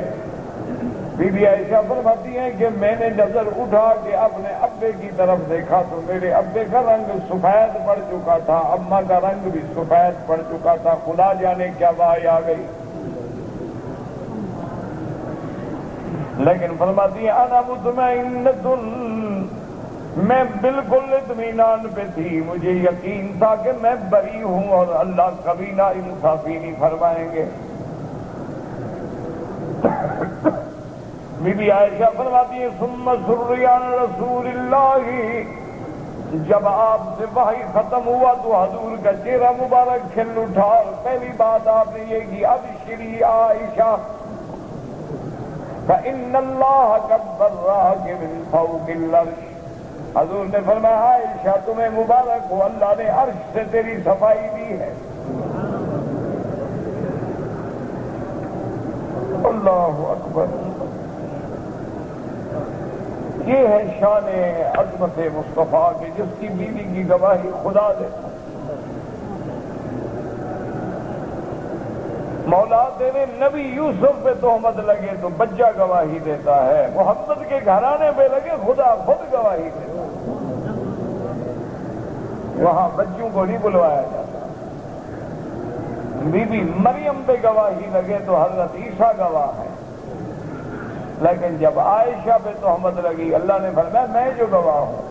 بی بی عائشہ فرماتی ہیں کہ میں نے نظر اٹھا کے اپنے ابے کی طرف دیکھا تو میرے ابے کا رنگ سفید پڑ چکا تھا، اماں کا رنگ بھی سفید پڑ چکا تھا، خدا جانے کیا وحی آ گئی۔ لیکن فرماتی ہے انا مطمئنۃ، میں بالکل اطمینان پہ تھی، مجھے یقین تھا کہ میں بری ہوں اور اللہ کبھی نا انصافی نہیں فرمائیں گے۔ بی بی عائشہ فرماتی ہے ثم سری عن رسول اللہ، جب آپ سے وحی ختم ہوا تو حضور کا چہرہ مبارک کھل اٹھا اور پہلی بات آپ نے یہ کی ابشری عائشہ فإن اللہ قد براک من فوق العرش، حضور نے فرمایا عائشہ تمہیں مبارک ہو، اللہ نے عرش سے تیری صفائی دی ہے۔ اللہ اکبر، یہ ہے شان عظمت مصطفیٰ کہ جس کی بیوی کی گواہی خدا دے۔ مولا تیرے نبی یوسف پہ تہمت لگے تو بچہ گواہی دیتا ہے، محمد کے گھرانے پہ لگے خدا خود گواہی دیتا ہے، وہاں بچوں کو نہیں بلوایا جاتا۔ بی بی مریم پہ گواہی لگے تو حضرت عیسیٰ گواہ ہے، لیکن جب عائشہ پہ تہمت لگی اللہ نے فرمایا میں جو گواہ ہوں۔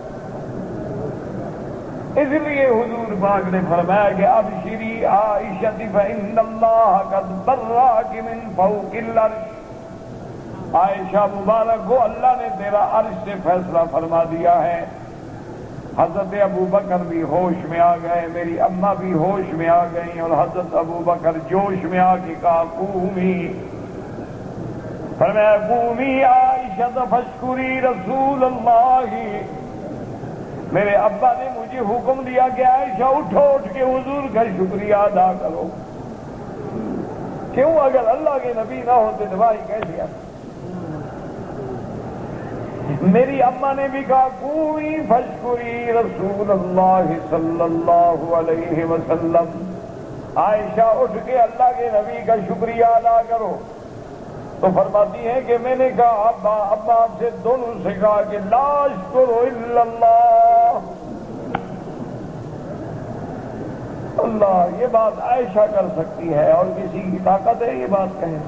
اس لیے حضور پاک نے فرمایا کہ ابشری عائشہ فإن اللہ قد براک من فوق العرش، عائشہ مبارک ہو اللہ نے تیرا عرش سے فیصلہ فرما دیا ہے۔ حضرت ابو بکر بھی ہوش میں آ گئے، میری اماں بھی ہوش میں آ گئیں، اور حضرت ابو بکر جوش میں آ کے کہا قومی، فرمایا قومی عائشہ فاشکری رسول اللہ، میرے ابا نے مجھے حکم دیا کہ عائشہ اٹھو، اٹھ کے حضور کا شکریہ ادا کرو۔ کیوں؟ اگر اللہ کے نبی نہ ہوتے تو بھائی کیسے آتے؟ میری اماں نے بھی کہا قومی فاشکری رسول اللہ صلی اللہ علیہ وسلم، عائشہ اٹھ کے اللہ کے نبی کا شکریہ ادا کرو۔ تو فرماتی ہیں کہ میں نے کہا ابا آپ سے دونوں سے کہا کہ لا اشکر الا اللہ، اللہ، یہ بات عائشہ کر سکتی ہے اور کسی کی طاقت ہے یہ بات کہے؟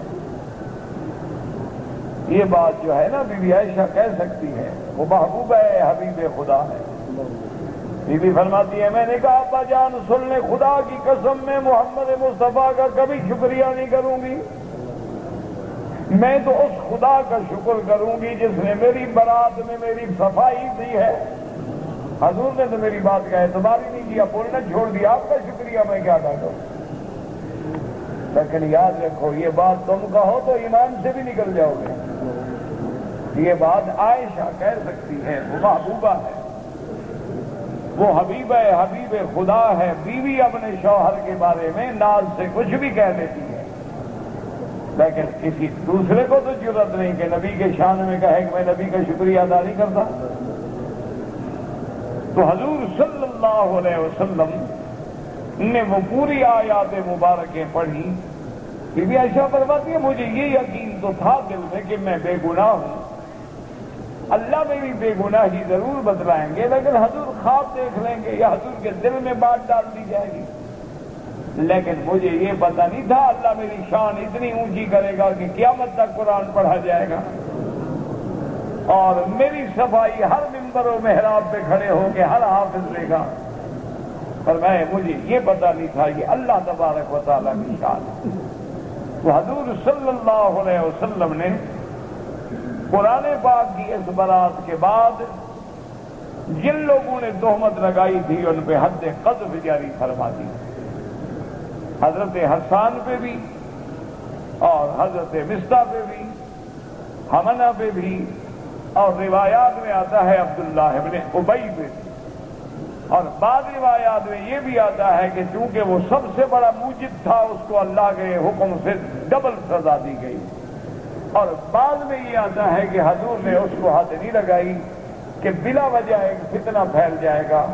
یہ بات جو ہے نا بی بی عائشہ کہہ سکتی ہے، وہ محبوبہ ہے، حبیب خدا ہے۔ بی بی فرماتی ہے میں نے کہا ابا جان سن لیں، خدا کی قسم میں محمد مصطفیٰ کا کبھی شکریہ نہیں کروں گی، میں تو اس خدا کا شکر کروں گی جس نے میری برات میں میری صفائی دی ہے۔ حضور نے تو میری بات کا اعتبار ہی نہیں کیا، بولنا چھوڑ دیا، آپ کا شکریہ میں کیا ادا کروں؟ لیکن یاد رکھو یہ بات تم کہو تو ایمان سے بھی نکل جاؤ گے۔ یہ بات عائشہ کہہ سکتی ہے، وہ محبوبہ ہے، وہ حبیبہ حبیب خدا ہے، بیوی اپنے شوہر کے بارے میں ناز سے کچھ بھی کہہ دیتی ہے، لیکن کسی دوسرے کو تو جرأت نہیں کہ نبی کے شان میں کہے کہ میں نبی کا شکریہ ادا نہیں کرتا۔ تو حضور صلی اللہ علیہ وسلم نے وہ پوری آیات مبارکیں پڑھی۔ بی بی عائشہ فرماتی ہے مجھے یہ یقین تو تھا دل میں کہ میں بے گناہ ہوں، اللہ میری بے گناہی ضرور بتلائیں گے، لیکن حضور خواب دیکھ لیں گے یا حضور کے دل میں بات ڈال دی جائے گی، لیکن مجھے یہ پتہ نہیں تھا اللہ میری شان اتنی اونچی کرے گا کہ قیامت تک قرآن پڑھا جائے گا اور میری صفائی ہر منبر و محراب پہ کھڑے ہو کے ہر حافظ لے گا۔ پر مجھے یہ پتہ نہیں تھا کہ اللہ تبارک و تعالیٰ کی شان ہے۔ تو حضور صلی اللہ علیہ وسلم نے قرآن پاک کی اس برات کے بعد جن لوگوں نے تہمت لگائی تھی ان پہ حد قذف جاری فرما دی، حضرت حسان پہ بھی اور حضرت مصطح پہ بھی، حمنہ پہ بھی، اور روایات میں آتا ہے عبداللہ ابن ابی پہ بھی، اور بعض روایات میں یہ بھی آتا ہے کہ چونکہ وہ سب سے بڑا موجب تھا اس کو اللہ کے حکم سے ڈبل سزا دی گئی، اور بعد میں یہ آتا ہے کہ حضور نے اس کو ہاتھ نہیں لگائی کہ بلا وجہ ایک فتنہ پھیل جائے گا،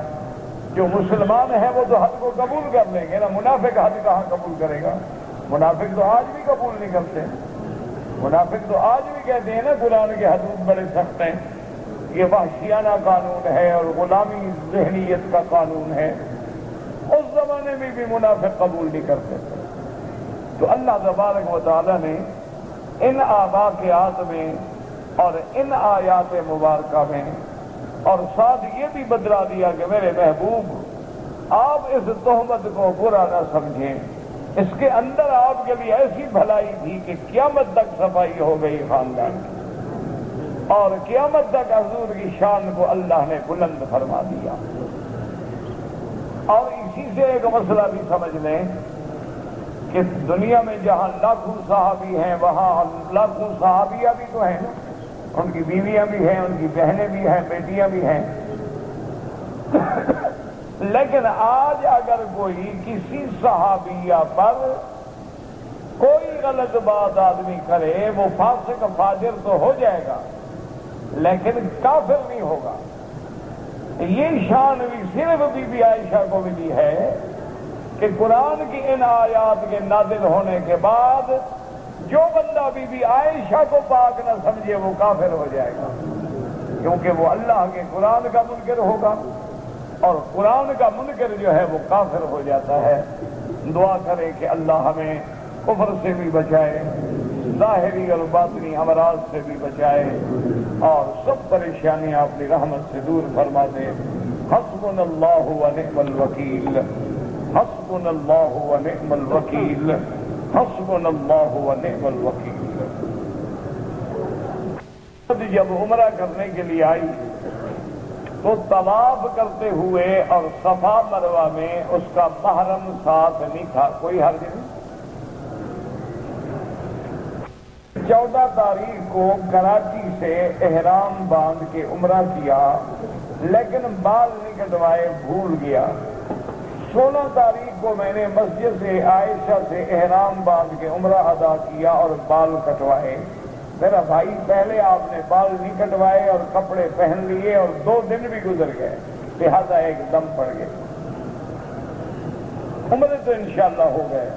جو مسلمان ہیں وہ تو حد کو قبول کر لیں گے نا، منافق حد کہاں قبول کرے گا؟ منافق تو آج بھی قبول نہیں کرتے، منافق تو آج بھی کہتے ہیں نا قرآن کے حدود بڑے سخت ہیں، یہ وحشیانہ قانون ہے اور غلامی ذہنیت کا قانون ہے، اس زمانے میں بھی منافق قبول نہیں کرتے تھے۔ تو اللہ تبارک و تعالیٰ نے ان واقعات میں اور ان آیات مبارکہ میں اور ساتھ یہ بھی بدلا دیا کہ میرے محبوب آپ اس تہمت کو برا نہ سمجھیں، اس کے اندر آپ کے لیے ایسی بھلائی تھی کہ قیامت تک صفائی ہو گئی خاندان کی، اور قیامت تک حضور کی شان کو اللہ نے بلند فرما دیا۔ اور اسی سے ایک مسئلہ بھی سمجھ لیں کہ دنیا میں جہاں لاکھوں صحابی ہیں وہاں لاکھوں صحابیہ بھی تو ہیں، ان کی بیویاں بھی ہیں، ان کی بہنیں بھی ہیں، بیٹیاں بھی ہیں، لیکن آج اگر کوئی کسی صحابیہ پر کوئی غلط بات آدمی کرے وہ فاسق فاجر تو ہو جائے گا لیکن کافر نہیں ہوگا۔ یہ شان بھی صرف بی بی عائشہ کو ملی ہے کہ قرآن کی ان آیات کے نازل ہونے کے بعد جو بندہ بی بی عائشہ کو پاک نہ سمجھے وہ کافر ہو جائے گا، کیونکہ وہ اللہ کے قرآن کا منکر ہوگا، اور قرآن کا منکر جو ہے وہ کافر ہو جاتا ہے۔ دعا کرے کہ اللہ ہمیں کفر سے بھی بچائے، ظاہری اور باطنی امراض سے بھی بچائے، اور سب پریشانیاں اپنی رحمت سے دور فرما دے۔ حسبنا اللہ و نعم الوکیل، حسبنا اللہ و نعم الوکیل، حسبنا اللہ و نعم الوکیل۔ جب عمرہ کرنے کے لیے آئی تو طواف کرتے ہوئے اور صفا مروہ میں اس کا محرم ساتھ نہیں تھا، کوئی حرج نہیں۔ 14 تاریخ کو کراچی سے احرام باندھ کے عمرہ کیا لیکن بال نہیں کٹوائے، بھول گیا۔ 16 تاریخ کو میں نے مسجد سے عائشہ سے احرام باندھ کے عمرہ ادا کیا اور بال کٹوائے۔ میرا بھائی پہلے آپ نے بال نہیں کٹوائے اور کپڑے پہن لیے اور 2 دن بھی گزر گئے، لہذا ایک دم پڑ گئے۔ عمرے تو انشاءاللہ ہو گئے۔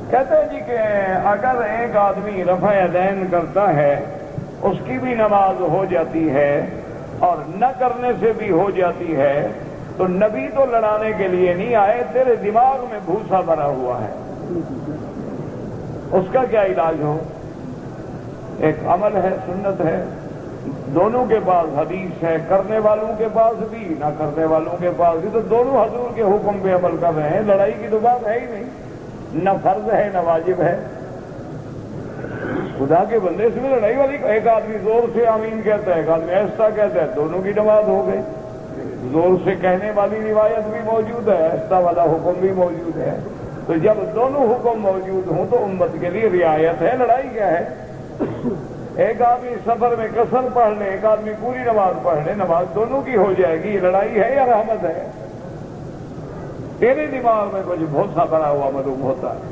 کہتے ہیں جی کہ اگر ایک آدمی رفع یدین کرتا ہے اس کی بھی نماز ہو جاتی ہے اور نہ کرنے سے بھی ہو جاتی ہے، تو نبی تو لڑانے کے لیے نہیں آئے، تیرے دماغ میں بھوسا بھرا ہوا ہے، اس کا کیا علاج ہو؟ ایک عمل ہے، سنت ہے، دونوں کے پاس حدیث ہے، کرنے والوں کے پاس بھی نہ کرنے والوں کے پاس بھی، تو دونوں حضور کے حکم پہ عمل کر رہے ہیں، لڑائی کی تو بات ہے ہی نہیں، نہ فرض ہے نہ واجب ہے۔ خدا کے بندے اس میں لڑائی والی، ایک آدمی زور سے آمین کہتا ہے، ایک آدمی ایسا کہتا ہے، دونوں کی نماز ہو گئی۔ زور سے کہنے والی روایت بھی موجود ہے، ایسا والا حکم بھی موجود ہے، تو جب دونوں حکم موجود ہوں تو امت کے لیے رعایت ہے، لڑائی کیا ہے؟ ایک آدمی سفر میں قصر پڑھ لے، ایک آدمی پوری نماز پڑھ لے، نماز دونوں کی ہو جائے گی، یہ لڑائی ہے یا رحمت ہے؟ تیرے دماغ میں کچھ بھوسا بنا ہوا معلوم ہوتا ہے۔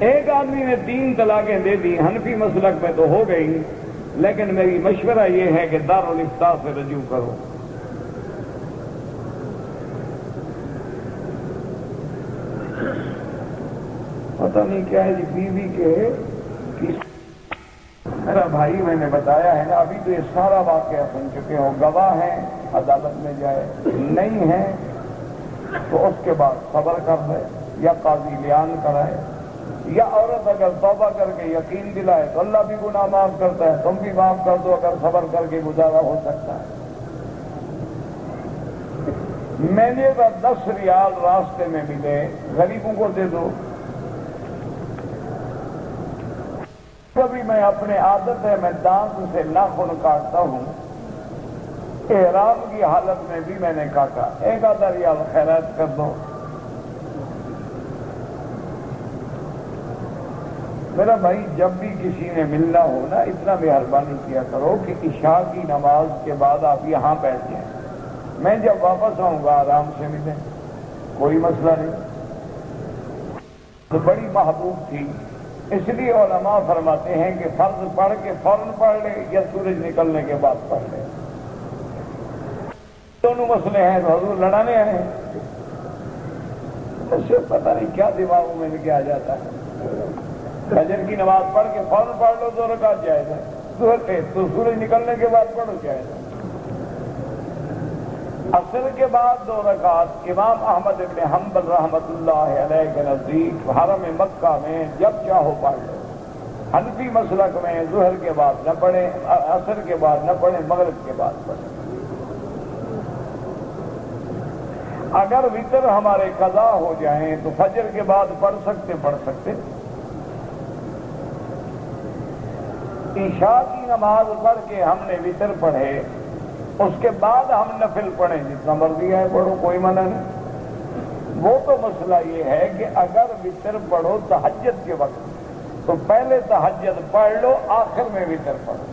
ایک آدمی نے 3 طلاقیں دے دی، حنفی مسلک میں تو ہو گئی، لیکن میری مشورہ یہ ہے کہ دارالافتاء سے رجوع کرو۔ پتہ نہیں کیا ہے جی، بیوی کے میرا بھائی میں نے بتایا ہے نا، ابھی تو یہ سارا واقعہ سن چکے ہو، گواہ ہیں عدالت میں جائے، نہیں ہے تو اس کے بعد صبر کر دے یا قاضی بیان کرائے، یا عورت اگر توبہ کر کے یقین دلائے تو اللہ بھی گناہ معاف کرتا ہے، تم بھی معاف کر دو اگر صبر کر کے گزارا ہو سکتا ہے۔ میں نے 10 ریال راستے میں ملے، غریبوں کو دے دو۔ کبھی میں اپنے عادت ہے میں دانت سے ناخن کاٹتا ہوں، احرام کی حالت میں بھی میں نے کاٹا، 1 آدھا ریال خیرات کر دو۔ میرا بھائی جب بھی کسی نے ملنا ہو نا، اتنا مہربانی کیا کرو کہ عشاء کی نماز کے بعد آپ یہاں بیٹھ جائیں، میں جب واپس آؤں گا آرام سے ملیں، کوئی مسئلہ نہیں۔ تو بڑی محبوب تھی، اس لیے علماء فرماتے ہیں کہ فرض پڑھ کے فوراً پڑھ لے یا سورج نکلنے کے بعد پڑھ لے، دونوں مسئلے ہیں، تو حضور لڑانے آئے ہیں، اس سے پتہ نہیں کیا دماغوں میں کیا جاتا ہے۔ فجر کی نماز پڑھ کے فوراً پڑھ لو 2 رکعت جائز ہے، تو سورج نکلنے کے بعد پڑھو جائز ہے۔ عصر کے بعد 2 رکعت امام احمد ابن حنبل رحمۃ اللہ علیہ کے نزدیک حرم مکہ میں جب چاہو پڑھ لو۔ حنفی مسلک میں ظہر کے بعد نہ پڑھیں، عصر کے بعد نہ پڑھیں، مغرب کے بعد پڑھیں۔ اگر وتر ہمارے قضا ہو جائیں تو فجر کے بعد پڑھ سکتے۔ عشاء کی نماز پڑھ کے ہم نے وتر پڑھے، اس کے بعد ہم نفل پڑھیں، جتنا مرضی ہے پڑھو، کوئی منع نہیں۔ وہ تو مسئلہ یہ ہے کہ اگر وتر پڑھو تہجد کے وقت تو پہلے تہجد پڑھ لو، آخر میں وتر پڑھو۔